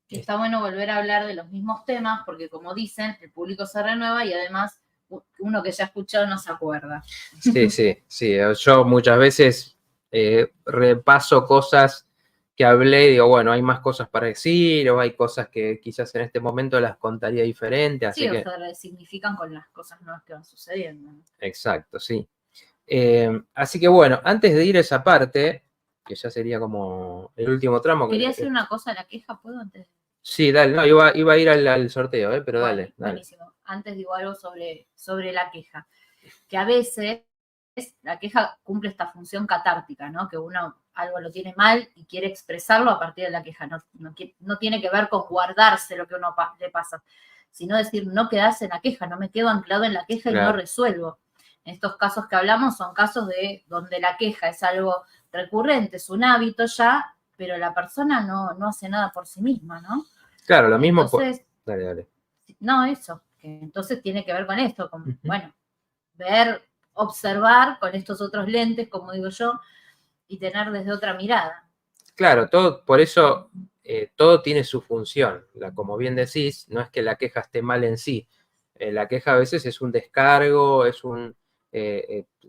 Está bueno volver a hablar de los mismos temas porque, como dicen, el público se renueva y además uno que ya escuchó no se acuerda. Sí. Yo muchas veces repaso cosas que hablé y digo, bueno, hay más cosas para decir, o hay cosas que quizás en este momento las contaría diferente. Así sí, que, o sea, resignifican con las cosas nuevas que van sucediendo. Exacto, sí. Así que bueno, antes de ir a esa parte, que ya sería como el último tramo. Quería decir una cosa a la queja, ¿puedo antes? Sí, dale, no, iba a ir al sorteo, pero bueno, dale. Buenísimo. Antes digo algo sobre la queja, que a veces la queja cumple esta función catártica, ¿no? Que uno algo lo tiene mal y quiere expresarlo a partir de la queja. No tiene que ver con guardarse lo que uno le pasa, sino decir, no quedarse en la queja, no me quedo anclado en la queja y no resuelvo. En estos casos que hablamos son casos de donde la queja es algo recurrente, es un hábito ya, pero la persona no hace nada por sí misma, ¿no? Claro, lo mismo. Entonces, dale. No, eso, que entonces tiene que ver con esto, con, bueno, ver, observar con estos otros lentes, como digo yo, y tener desde otra mirada. Claro, todo, por eso todo tiene su función. Como bien decís, no es que la queja esté mal en sí. La queja a veces es un descargo, es un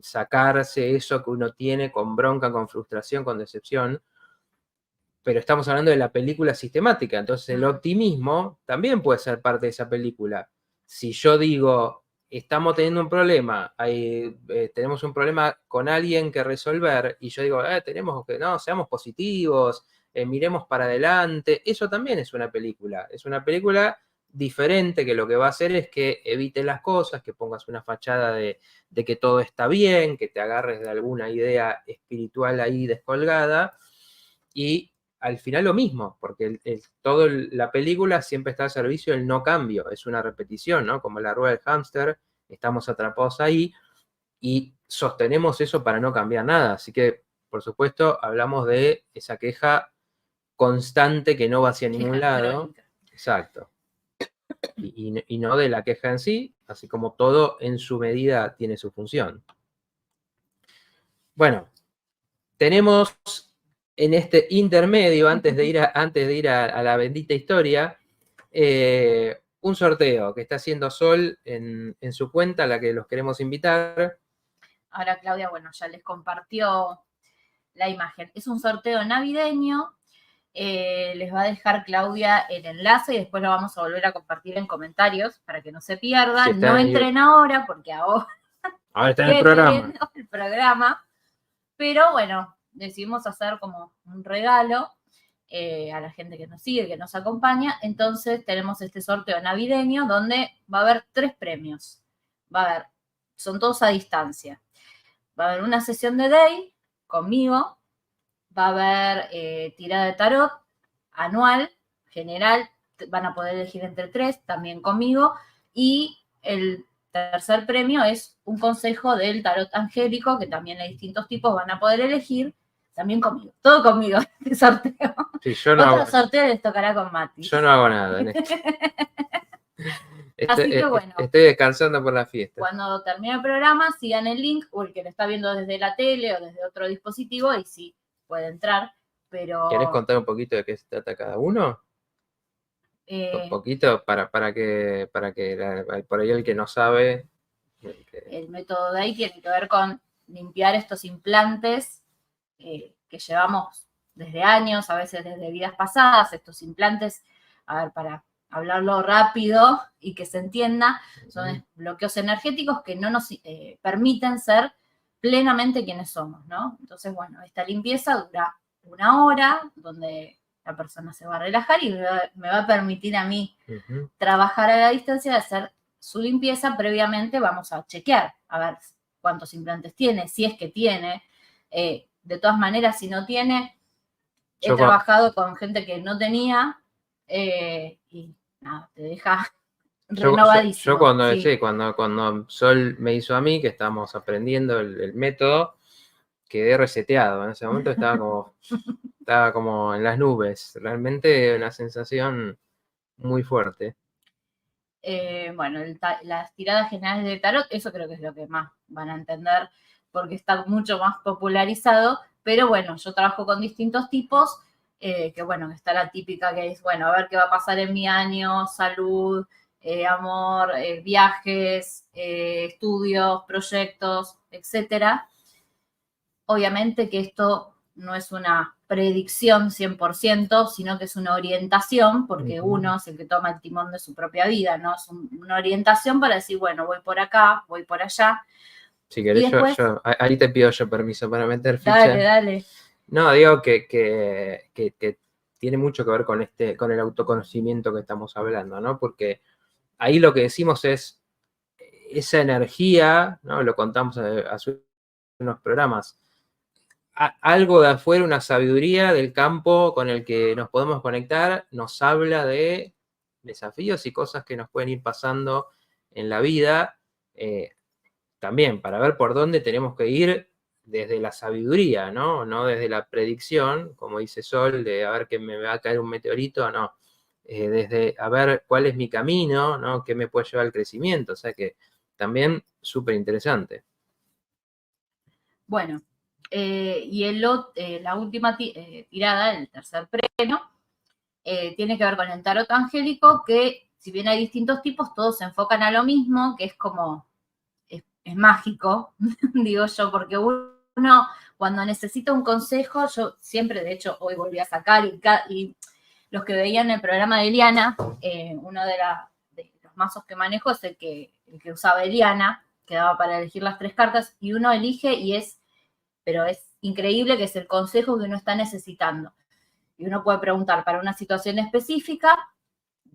sacarse eso que uno tiene con bronca, con frustración, con decepción. Pero estamos hablando de la película sistemática, entonces el optimismo también puede ser parte de esa película. Si yo digo, estamos teniendo un problema, tenemos un problema con alguien que resolver, y yo digo, tenemos que, no, seamos positivos, miremos para adelante, eso también es una película diferente, que lo que va a hacer es que evite las cosas, que pongas una fachada de que todo está bien, que te agarres de alguna idea espiritual ahí descolgada, y al final lo mismo, porque toda la película siempre está al servicio del no cambio, es una repetición, ¿no? Como la rueda del hámster, estamos atrapados ahí y sostenemos eso para no cambiar nada. Así que, por supuesto, hablamos de esa queja constante que no va hacia ningún lado. Crónica. Exacto. Y no de la queja en sí, así como todo en su medida tiene su función. Bueno, tenemos en este intermedio, antes de ir a la bendita historia, un sorteo que está haciendo Sol en su cuenta, a la que los queremos invitar. Ahora Claudia, bueno, ya les compartió la imagen. Es un sorteo navideño. Les va a dejar Claudia el enlace y después lo vamos a volver a compartir en comentarios para que no se pierdan. No entren ahora porque ahora está en el programa. Pero bueno, decidimos hacer como un regalo a la gente que nos sigue, que nos acompaña. Entonces tenemos este sorteo navideño donde va a haber 3 premios. Son todos a distancia. Va a haber una sesión de Day conmigo, va a haber tirada de tarot anual, general, van a poder elegir entre 3, también conmigo, y el tercer premio es un consejo del tarot angélico, que también hay distintos tipos, van a poder elegir, también conmigo, todo conmigo, este sorteo. Sí, sorteo les tocará con Mati. Yo no hago nada en esto. Así que bueno, estoy descansando por la fiesta. Cuando termine el programa, sigan el link, o el que lo está viendo desde la tele o desde otro dispositivo, y sí, puede entrar, pero... ¿Querés contar un poquito de qué se trata cada uno? Un poquito para que por ahí el que no sabe... El método DEI tiene que ver con limpiar estos implantes que llevamos desde años, a veces desde vidas pasadas. Estos implantes, a ver, para hablarlo rápido y que se entienda, son bloqueos energéticos que no nos permiten ser plenamente quienes somos, ¿no? Entonces, bueno, esta limpieza dura 1 hora, donde la persona se va a relajar y me va a permitir a mí trabajar a la distancia de hacer su limpieza. Previamente vamos a chequear, a ver cuántos implantes tiene, si es que tiene. De todas maneras, si no tiene, he trabajado con gente que no tenía y nada, te deja renovadísimo. Yo cuando, sí, cuando Sol me hizo a mí, que estábamos aprendiendo el método, quedé reseteado. En ese momento estaba como en las nubes. Realmente una sensación muy fuerte. Bueno, las tiradas generales de tarot, eso creo que es lo que más van a entender, porque está mucho más popularizado, pero bueno, yo trabajo con distintos tipos, que bueno, está la típica que es, bueno, a ver qué va a pasar en mi año, salud, amor, viajes, estudios, proyectos, etcétera. Obviamente que esto no es una predicción 100%, sino que es una orientación, porque uno es el que toma el timón de su propia vida, ¿no? Es una orientación para decir, bueno, voy por acá, voy por allá. Si querés, después, ahí te pido yo permiso para meter ficha. Dale. No, digo que tiene mucho que ver con el autoconocimiento que estamos hablando, ¿no? Porque ahí lo que decimos es esa energía, ¿no? Lo contamos hace unos programas. Algo de afuera, una sabiduría del campo con el que nos podemos conectar, nos habla de desafíos y cosas que nos pueden ir pasando en la vida, también para ver por dónde tenemos que ir desde la sabiduría, ¿no? No desde la predicción, como dice Sol, de a ver que me va a caer un meteorito, no. Desde a ver cuál es mi camino, ¿no? ¿Qué me puede llevar al crecimiento? O sea que también súper interesante. Bueno, y la última tirada, el tercer premio, tiene que ver con el tarot angélico, que si bien hay distintos tipos, todos se enfocan a lo mismo, que es como, es mágico, digo yo, porque uno cuando necesita un consejo, yo siempre, de hecho, hoy volví a sacar y los que veían el programa de Eliana, uno de los mazos que manejo es el que usaba Eliana, que daba para elegir las 3 cartas, y uno elige pero es increíble, que es el consejo que uno está necesitando. Y uno puede preguntar para una situación específica,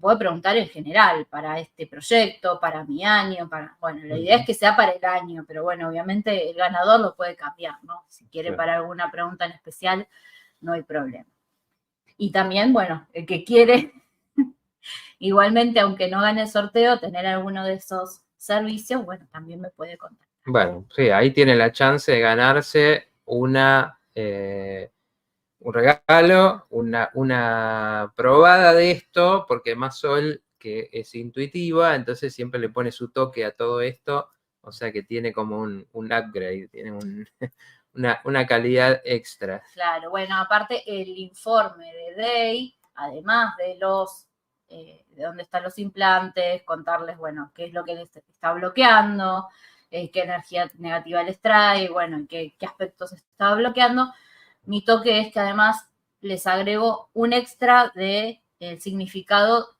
puede preguntar en general, para este proyecto, para mi año, bueno, la idea es que sea para el año, pero bueno, obviamente el ganador lo puede cambiar, ¿no? Si quiere para alguna pregunta en especial, no hay problema. Y también, bueno, el que quiere, igualmente, aunque no gane el sorteo, tener alguno de esos servicios, bueno, también me puede contar. Bueno, sí, ahí tiene la chance de ganarse un regalo, una probada de esto, porque más Sol, que es intuitiva, entonces siempre le pone su toque a todo esto, o sea que tiene como un upgrade, tiene una calidad extra. Claro, bueno, aparte el informe de DEI, además de de dónde están los implantes, contarles, bueno, qué es lo que les está bloqueando, qué energía negativa les trae, bueno, qué aspectos está bloqueando. Mi toque es que además les agrego un extra de el significado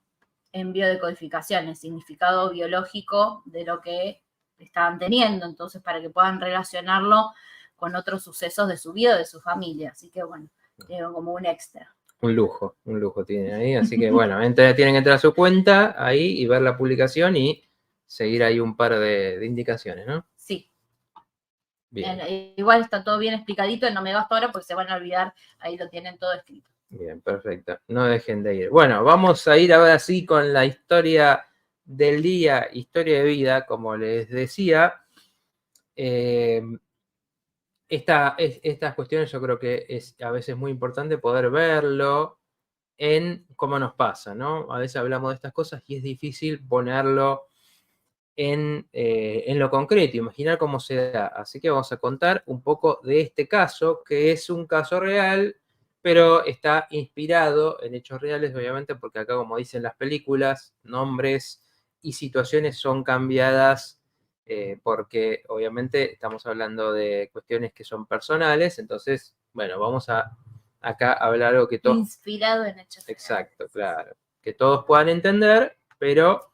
en biodecodificación, el significado biológico de lo que estaban teniendo, entonces para que puedan relacionarlo con otros sucesos de su vida, de su familia. Así que bueno, tengo como un extra. Un lujo tienen ahí. Así que bueno, tienen que entrar a su cuenta ahí y ver la publicación y seguir ahí un par de indicaciones, ¿no? Sí. Bien. Igual está todo bien explicadito, no me gasto ahora porque se van a olvidar, ahí lo tienen todo escrito. Bien, perfecto. No dejen de ir. Bueno, vamos a ir ahora sí con la historia del día, historia de vida, como les decía. Estas cuestiones yo creo que es a veces muy importante poder verlo en cómo nos pasa, ¿no? A veces hablamos de estas cosas y es difícil ponerlo en lo concreto, imaginar cómo se da. Así que vamos a contar un poco de este caso, que es un caso real, pero está inspirado en hechos reales, obviamente, porque acá, como dicen las películas, nombres y situaciones son cambiadas porque obviamente estamos hablando de cuestiones que son personales, entonces, bueno, vamos a acá hablar algo que todos... Inspirado en hechos reales. Exacto, claro. Que todos puedan entender, pero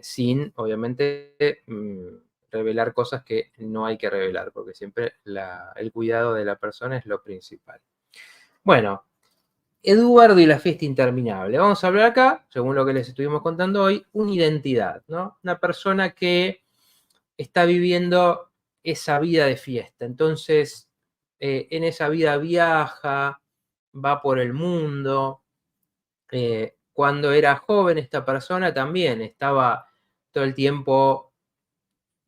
sin, obviamente, revelar cosas que no hay que revelar, porque siempre el cuidado de la persona es lo principal. Bueno, Eduardo y la fiesta interminable. Vamos a hablar acá, según lo que les estuvimos contando hoy, una identidad, ¿no? Una persona que está viviendo esa vida de fiesta. Entonces, en esa vida viaja, va por el mundo. Cuando era joven, esta persona también estaba todo el tiempo,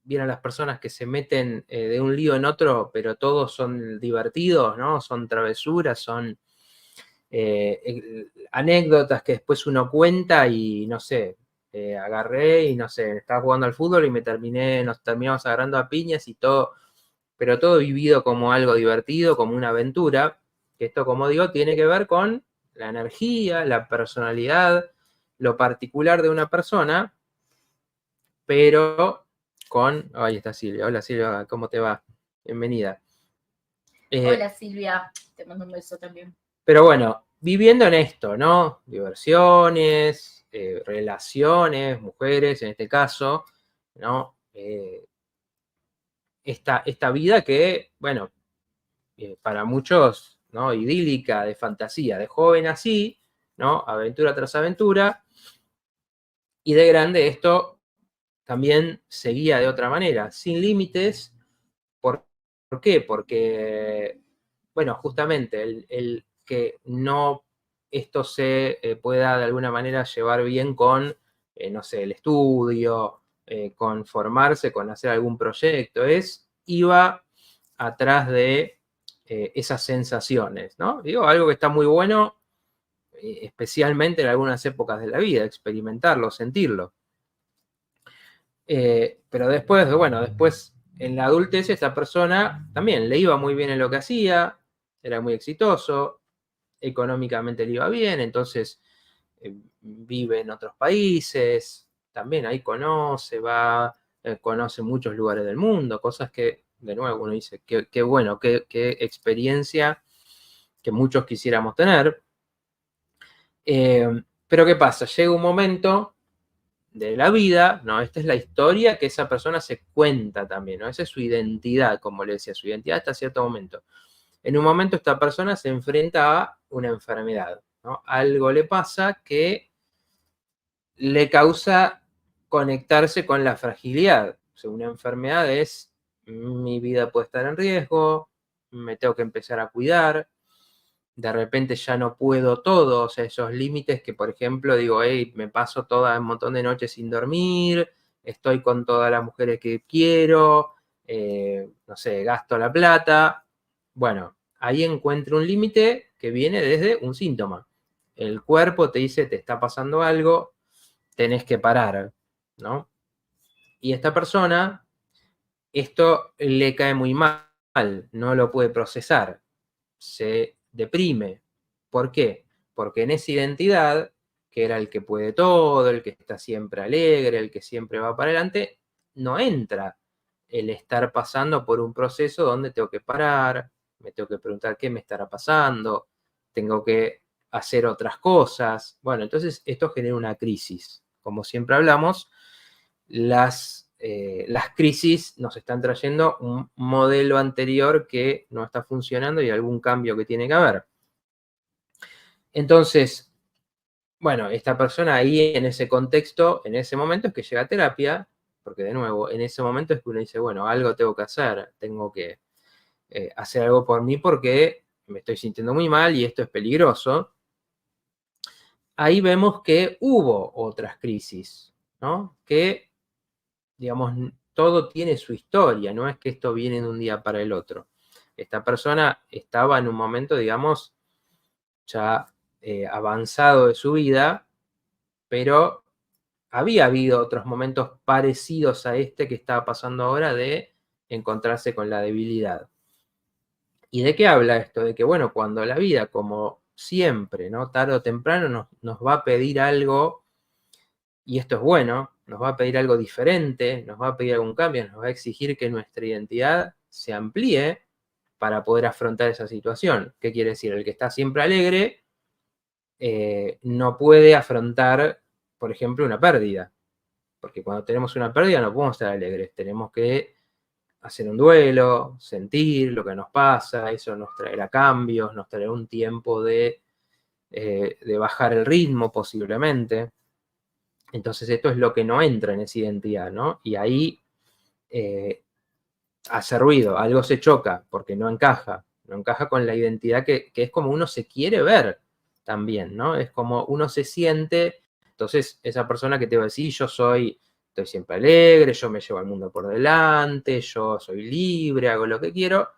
vieron las personas que se meten de un lío en otro, pero todos son divertidos, ¿no? Son travesuras, son anécdotas que después uno cuenta y no sé, agarré y no sé, estaba jugando al fútbol y nos terminamos agarrando a piñas y todo, pero todo vivido como algo divertido, como una aventura, que esto, como digo, tiene que ver con la energía, la personalidad, lo particular de una persona, pero con... Ahí está Silvia. Hola Silvia, ¿cómo te va? Bienvenida. Hola Silvia, te mando un beso también. Pero bueno, viviendo en esto, ¿no? Diversiones, relaciones, mujeres en este caso, ¿no? Esta vida que, bueno, para muchos, ¿no? Idílica, de fantasía, de joven así, ¿no? Aventura tras aventura, y de grande esto también seguía de otra manera, sin límites. ¿Por qué? Porque, bueno, justamente el que no esto se pueda de alguna manera llevar bien con, no sé, el estudio, con formarse, con hacer algún proyecto, iba atrás de esas sensaciones, ¿no? Digo, algo que está muy bueno, especialmente en algunas épocas de la vida, experimentarlo, sentirlo. Pero después, bueno, después en la adultez esta persona también le iba muy bien en lo que hacía, era muy exitoso, económicamente le iba bien, entonces vive en otros países, también ahí conoce muchos lugares del mundo, cosas que, de nuevo, uno dice, qué bueno, qué experiencia que muchos quisiéramos tener. Pero ¿qué pasa? Llega un momento de la vida, ¿no? Esta es la historia que esa persona se cuenta también, ¿no? Esa es su identidad, como le decía, su identidad hasta cierto momento. En un momento esta persona se enfrenta a una enfermedad, ¿no? Algo le pasa que le causa conectarse con la fragilidad. O sea, una enfermedad es, mi vida puede estar en riesgo, me tengo que empezar a cuidar, de repente ya no puedo todo, o sea, esos límites que, por ejemplo, digo, hey, me paso todo un montón de noches sin dormir, estoy con todas las mujeres que quiero, no sé, gasto la plata. Bueno, ahí encuentro un límite que viene desde un síntoma. El cuerpo te dice, te está pasando algo, tenés que parar, ¿no? Y esta persona, esto le cae muy mal, no lo puede procesar, se deprime. ¿Por qué? Porque en esa identidad, que era el que puede todo, el que está siempre alegre, el que siempre va para adelante, no entra el estar pasando por un proceso donde tengo que parar, me tengo que preguntar qué me estará pasando, tengo que hacer otras cosas. Bueno, entonces esto genera una crisis. Como siempre hablamos, las crisis nos están trayendo un modelo anterior que no está funcionando y algún cambio que tiene que haber. Entonces, bueno, esta persona ahí en ese contexto, en ese momento es que llega a terapia, porque de nuevo, en ese momento es que uno dice, bueno, algo tengo que hacer, tengo que hacer algo por mí porque me estoy sintiendo muy mal y esto es peligroso. Ahí vemos que hubo otras crisis, ¿no? Que, digamos, todo tiene su historia, no es que esto viene de un día para el otro. Esta persona estaba en un momento, digamos, ya avanzado de su vida, pero había habido otros momentos parecidos a este que estaba pasando ahora de encontrarse con la debilidad. ¿Y de qué habla esto? De que, bueno, cuando la vida, como siempre, ¿no? Tarde o temprano nos va a pedir algo, y esto es bueno, nos va a pedir algo diferente, nos va a pedir algún cambio, nos va a exigir que nuestra identidad se amplíe para poder afrontar esa situación. ¿Qué quiere decir? El que está siempre alegre no puede afrontar, por ejemplo, una pérdida. Porque cuando tenemos una pérdida no podemos estar alegres, tenemos que hacer un duelo, sentir lo que nos pasa, eso nos traerá cambios, nos traerá un tiempo de bajar el ritmo posiblemente. Entonces esto es lo que no entra en esa identidad, ¿no? Y ahí hace ruido, algo se choca porque no encaja con la identidad que es como uno se quiere ver también, ¿no? Es como uno se siente, entonces esa persona que te va a decir, estoy siempre alegre, yo me llevo al mundo por delante, yo soy libre, hago lo que quiero,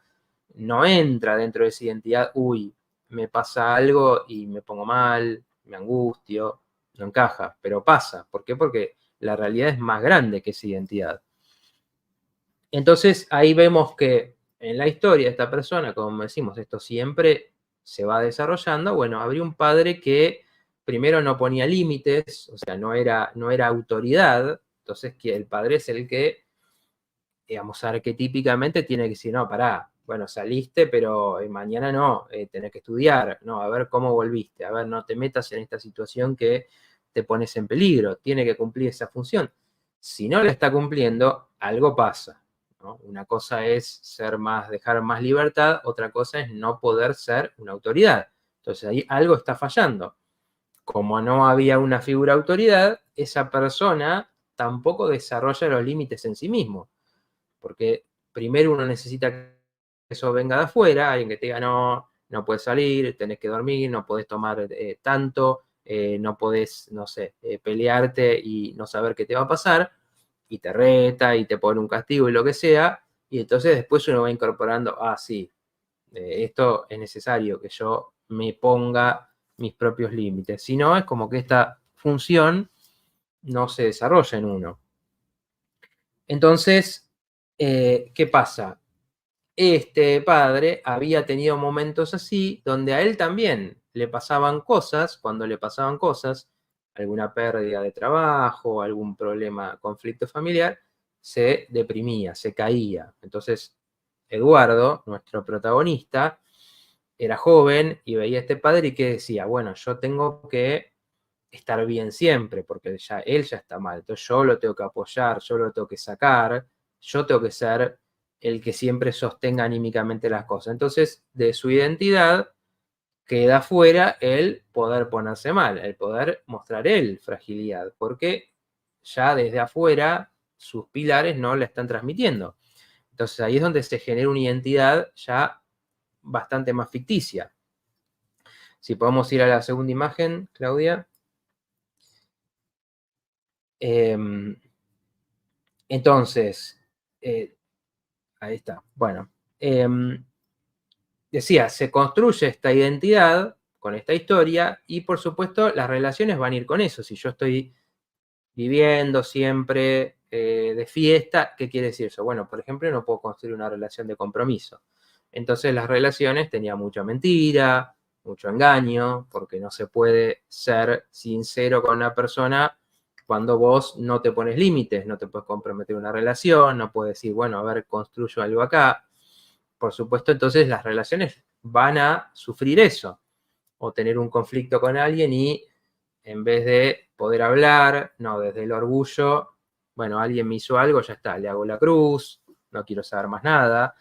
no entra dentro de esa identidad, uy, me pasa algo y me pongo mal, me angustio, no encaja, pero pasa. ¿Por qué? Porque la realidad es más grande que esa identidad. Entonces ahí vemos que en la historia de esta persona, como decimos, esto siempre se va desarrollando. Bueno, habría un padre que primero no ponía límites, o sea, no era autoridad, entonces que el padre es el que, digamos, arquetípicamente tiene que decir, no, pará, bueno, saliste, pero mañana no, tenés que estudiar, no, a ver cómo volviste, a ver, no te metas en esta situación que te pones en peligro, tiene que cumplir esa función. Si no la está cumpliendo, algo pasa, ¿no? Una cosa es dejar más libertad, otra cosa es no poder ser una autoridad. Entonces ahí algo está fallando. Como no había una figura autoridad, esa persona tampoco desarrolla los límites en sí mismo. Porque primero uno necesita que eso venga de afuera, alguien que te diga, no, no puedes salir, tenés que dormir, no podés tomar tanto, no podés, no sé, pelearte y no saber qué te va a pasar, y te reta y te pone un castigo y lo que sea, y entonces después uno va incorporando, sí, esto es necesario que yo me ponga mis propios límites. Si no, es como que esta función no se desarrolla en uno. Entonces, ¿qué pasa? Este padre había tenido momentos así donde a él también le pasaban cosas, cuando le pasaban cosas, alguna pérdida de trabajo, algún problema, conflicto familiar, se deprimía, se caía. Entonces, Eduardo, nuestro protagonista, era joven y veía a este padre y que decía, bueno, yo tengo que estar bien siempre, porque él ya está mal, entonces yo lo tengo que apoyar, yo lo tengo que sacar, yo tengo que ser el que siempre sostenga anímicamente las cosas. Entonces, de su identidad queda fuera el poder ponerse mal, el poder mostrar él fragilidad, porque ya desde afuera sus pilares no le están transmitiendo. Entonces ahí es donde se genera una identidad ya bastante más ficticia. Si podemos ir a la segunda imagen, Claudia. Entonces, ahí está. Bueno, decía, se construye esta identidad con esta historia y por supuesto las relaciones van a ir con eso. Si yo estoy viviendo siempre de fiesta, ¿qué quiere decir eso? Bueno, por ejemplo, no puedo construir una relación de compromiso. Entonces las relaciones tenían mucha mentira, mucho engaño, porque no se puede ser sincero con una persona cuando vos no te pones límites, no te puedes comprometer una relación, no puedes decir, bueno, a ver, construyo algo acá. Por supuesto, entonces las relaciones van a sufrir eso, o tener un conflicto con alguien y en vez de poder hablar, no, desde el orgullo, bueno, alguien me hizo algo, ya está, le hago la cruz, no quiero saber más nada.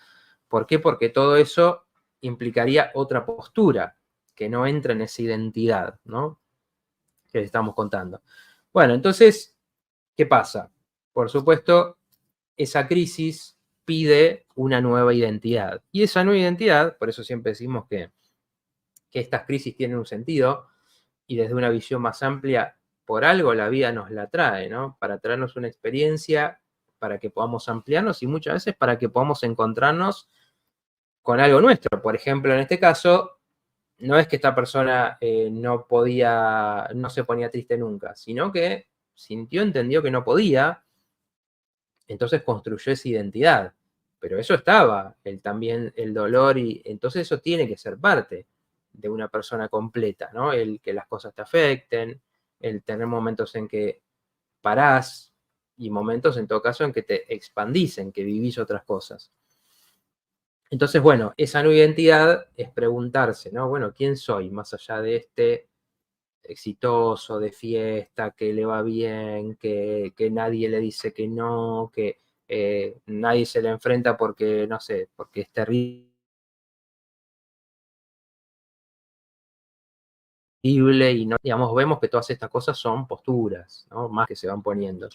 ¿Por qué? Porque todo eso implicaría otra postura que no entra en esa identidad, ¿no? Que estamos contando. Bueno, entonces, ¿qué pasa? Por supuesto, esa crisis pide una nueva identidad. Y esa nueva identidad, por eso siempre decimos que estas crisis tienen un sentido, y desde una visión más amplia, por algo la vida nos la trae, ¿no? Para traernos una experiencia, para que podamos ampliarnos y muchas veces para que podamos encontrarnos con algo nuestro. Por ejemplo, en este caso, no es que esta persona no se ponía triste nunca, sino que entendió que no podía, entonces construyó esa identidad. Pero eso estaba, también el dolor, y entonces eso tiene que ser parte de una persona completa, ¿no? El que las cosas te afecten, el tener momentos en que parás y momentos en todo caso en que te expandís, en que vivís otras cosas. Entonces, bueno, esa nueva identidad es preguntarse, ¿no? Bueno, ¿quién soy? Más allá de este exitoso, de fiesta, que le va bien, que nadie le dice que no, que nadie se le enfrenta porque, no sé, porque es terrible y no, digamos, vemos que todas estas cosas son posturas, ¿no? Más que se van poniendo.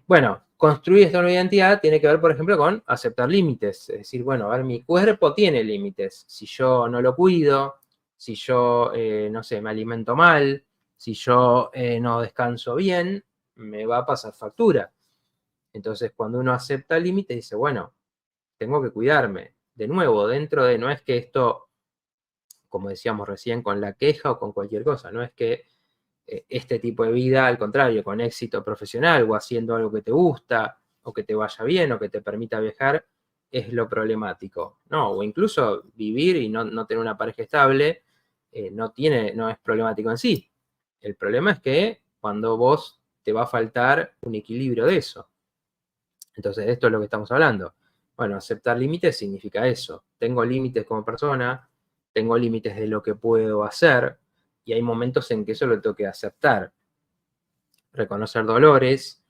Bueno, construir esta nueva identidad tiene que ver, por ejemplo, con aceptar límites. Es decir, bueno, a ver, mi cuerpo tiene límites. Si yo no lo cuido, si yo, no sé, me alimento mal, si yo no descanso bien, me va a pasar factura. Entonces, cuando uno acepta límites, dice, bueno, tengo que cuidarme. De nuevo, dentro de, no es que esto, como decíamos recién, con la queja o con cualquier cosa, no es que este tipo de vida, al contrario, con éxito profesional o haciendo algo que te gusta o que te vaya bien o que te permita viajar, es lo problemático. No, o incluso vivir y no tener una pareja estable no es problemático en sí. El problema es que cuando vos te va a faltar un equilibrio de eso. Entonces, esto es lo que estamos hablando. Bueno, aceptar límites significa eso. Tengo límites como persona, tengo límites de lo que puedo hacer, y hay momentos en que eso lo tengo que aceptar. Reconocer dolores,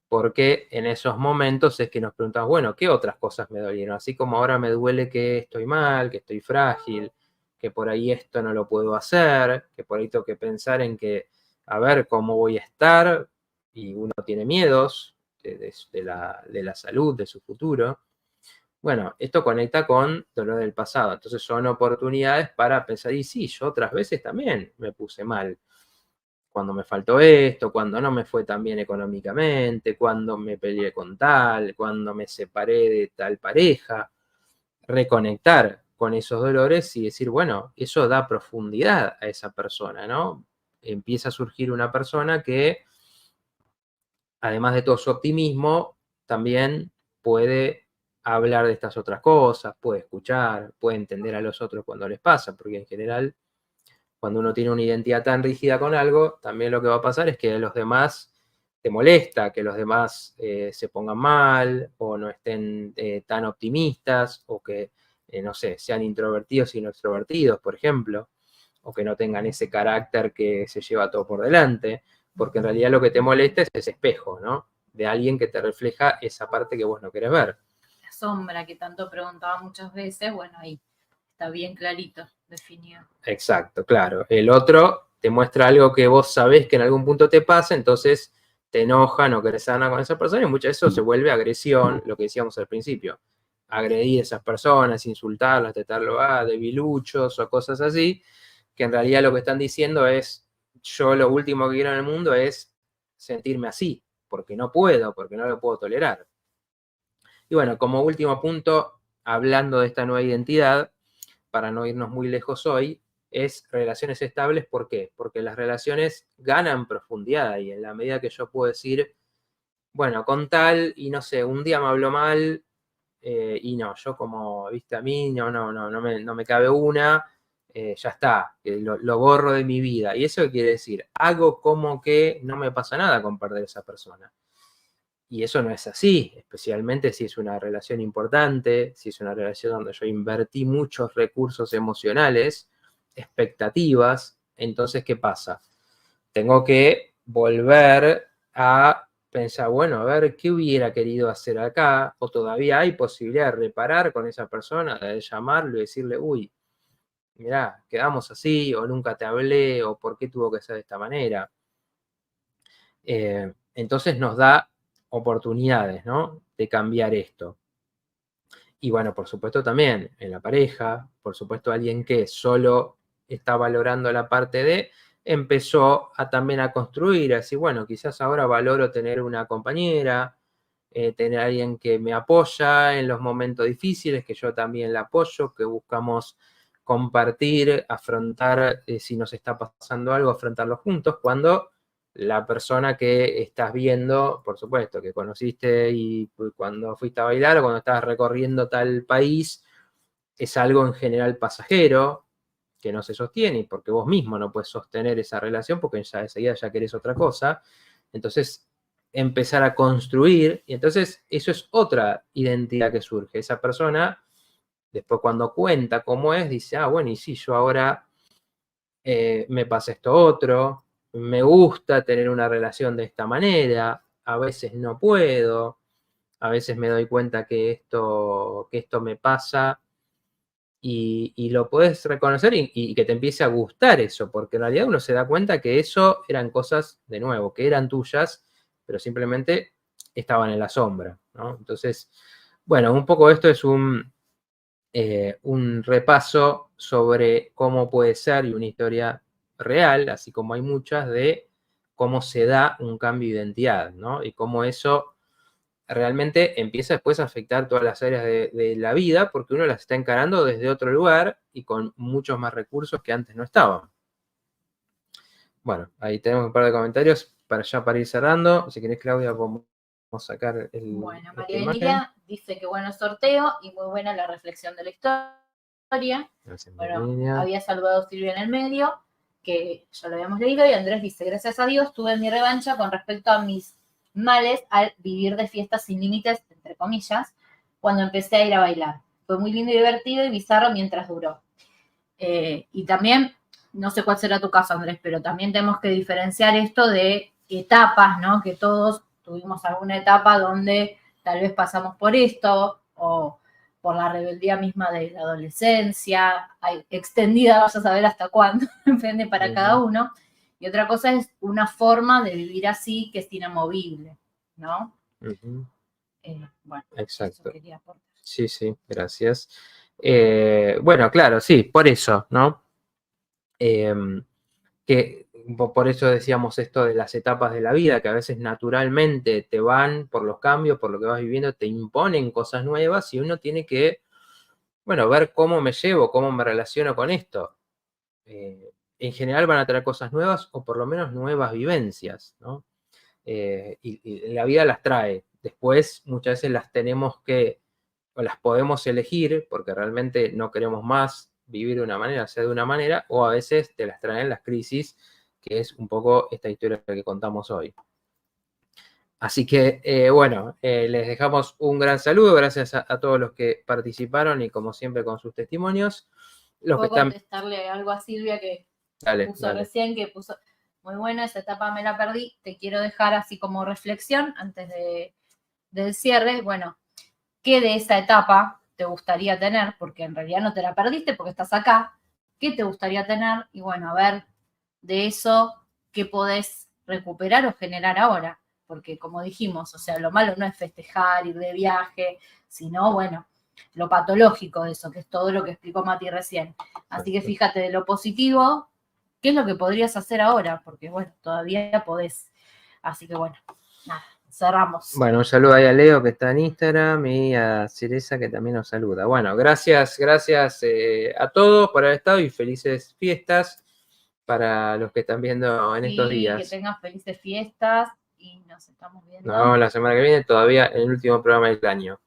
porque en esos momentos es que nos preguntamos, bueno, ¿qué otras cosas me dolieron? Así como ahora me duele que estoy mal, que estoy frágil, que por ahí esto no lo puedo hacer, que por ahí tengo que pensar en que, a ver, cómo voy a estar, y uno tiene miedos de la salud, de su futuro. Bueno, esto conecta con dolor del pasado, entonces son oportunidades para pensar, y sí, yo otras veces también me puse mal, cuando me faltó esto, cuando no me fue tan bien económicamente, cuando me peleé con tal, cuando me separé de tal pareja, reconectar con esos dolores y decir, bueno, eso da profundidad a esa persona, ¿no? Empieza a surgir una persona que, además de todo su optimismo, también puede hablar de estas otras cosas, puede escuchar, puede entender a los otros cuando les pasa, porque en general cuando uno tiene una identidad tan rígida con algo, también lo que va a pasar es que a los demás te molesta, que los demás se pongan mal o no estén tan optimistas o que, no sé, sean introvertidos y no extrovertidos, por ejemplo, o que no tengan ese carácter que se lleva todo por delante, porque en realidad lo que te molesta es ese espejo, ¿no? De alguien que te refleja esa parte que vos no querés ver. La sombra que tanto preguntaba muchas veces, bueno, ahí está bien clarito, definido. Exacto, claro. El otro te muestra algo que vos sabés que en algún punto te pasa, entonces te enoja, no querés nada con esa persona y mucho de eso se vuelve agresión, lo que decíamos al principio. Agredir a esas personas, insultarlas, tratarlo a debiluchos o cosas así, que en realidad lo que están diciendo es, yo lo último que quiero en el mundo es sentirme así, porque no puedo, porque no lo puedo tolerar. Y bueno, como último punto, hablando de esta nueva identidad, para no irnos muy lejos hoy, es relaciones estables. ¿Por qué? Porque las relaciones ganan profundidad y en la medida que yo puedo decir, bueno, con tal, y no sé, un día me habló mal, y no, yo como, viste, a mí no me cabe una, ya está, lo borro de mi vida. ¿Y eso qué quiere decir? Hago como que no me pasa nada con perder a esa persona. Y eso no es así, especialmente si es una relación importante, si es una relación donde yo invertí muchos recursos emocionales, expectativas. Entonces, ¿qué pasa? Tengo que volver a pensar, bueno, a ver qué hubiera querido hacer acá, o todavía hay posibilidad de reparar con esa persona, de llamarlo y decirle, uy, mirá, quedamos así, o nunca te hablé, o por qué tuvo que ser de esta manera. Entonces nos da oportunidades, ¿no? De cambiar esto. Y bueno, por supuesto también en la pareja, por supuesto alguien que solo está valorando la parte de, empezó también a construir, así, bueno, quizás ahora valoro tener una compañera, tener alguien que me apoya en los momentos difíciles, que yo también la apoyo, que buscamos compartir, afrontar, si nos está pasando algo, afrontarlo juntos, cuando la persona que estás viendo, por supuesto, que conociste y cuando fuiste a bailar o cuando estabas recorriendo tal país, es algo en general pasajero, que no se sostiene, y porque vos mismo no puedes sostener esa relación, porque ya enseguida ya querés otra cosa. Entonces, empezar a construir, y entonces eso es otra identidad que surge. Esa persona, después cuando cuenta cómo es, dice, ah, bueno, y sí, yo ahora me pasa esto otro, me gusta tener una relación de esta manera, a veces no puedo, a veces me doy cuenta que esto me pasa y lo puedes reconocer y que te empiece a gustar eso, porque en realidad uno se da cuenta que eso eran cosas, de nuevo, que eran tuyas, pero simplemente estaban en la sombra, ¿no? Entonces, bueno, un poco esto es un repaso sobre cómo puede ser y una historia real, así como hay muchas, de cómo se da un cambio de identidad, ¿no? Y cómo eso realmente empieza después a afectar todas las áreas de la vida, porque uno las está encarando desde otro lugar y con muchos más recursos que antes no estaban. Bueno, ahí tenemos un par de comentarios para ir cerrando. Si querés, Claudia, podemos sacar Bueno, esta María imagen. Emilia dice que bueno sorteo y muy buena la reflexión de la historia. Gracias, Bueno, Emilia. había saludado a Silvia en el medio, que ya lo habíamos leído, y Andrés dice, gracias a Dios tuve mi revancha con respecto a mis males al vivir de fiestas sin límites, entre comillas, cuando empecé a ir a bailar. Fue muy lindo y divertido y bizarro mientras duró. Y también, no sé cuál será tu caso, Andrés, pero también tenemos que diferenciar esto de etapas, ¿no? Que todos tuvimos alguna etapa donde tal vez pasamos por esto o por la rebeldía misma de la adolescencia, extendida, vas a saber hasta cuándo, depende para cada uno. Y otra cosa es una forma de vivir así que es inamovible, ¿no? Bueno, exacto. eso quería aportar. Sí, sí, gracias. Bueno, claro, sí, por eso, ¿no? Que por eso decíamos esto de las etapas de la vida, que a veces naturalmente te van por los cambios, por lo que vas viviendo, te imponen cosas nuevas y uno tiene que, bueno, ver cómo me llevo, cómo me relaciono con esto. En general van a traer cosas nuevas o por lo menos nuevas vivencias, ¿no? Y la vida las trae. Después muchas veces las tenemos que, o las podemos elegir porque realmente no queremos más vivir de una manera, ser de una manera, o a veces te las traen las crisis, que es un poco esta historia que contamos hoy. Así que, bueno, les dejamos un gran saludo, gracias a todos los que participaron y como siempre con sus testimonios. Los ¿Puedo que están... contestarle algo a Silvia que puso dale. recién, que puso, muy buena, esa etapa me la perdí, te quiero dejar así como reflexión antes del cierre, bueno, ¿qué de esa etapa te gustaría tener? Porque en realidad no te la perdiste porque estás acá, ¿qué te gustaría tener? Y bueno, a ver de eso, ¿qué podés recuperar o generar ahora? Porque como dijimos, o sea, lo malo no es festejar, ir de viaje, sino, bueno, lo patológico de eso, que es todo lo que explicó Mati recién. Así que fíjate de lo positivo, ¿qué es lo que podrías hacer ahora? Porque, bueno, todavía podés. Así que, bueno, nada, cerramos. Bueno, un saludo ahí a Leo que está en Instagram y a Cereza que también nos saluda. Bueno, gracias a todos por haber estado y felices fiestas para los que están viendo en estos días. Que tengan felices fiestas y nos estamos viendo. Nos vemos la semana que viene, todavía en el último programa del año.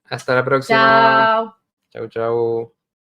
Hasta la próxima. Chao. Chau, chau.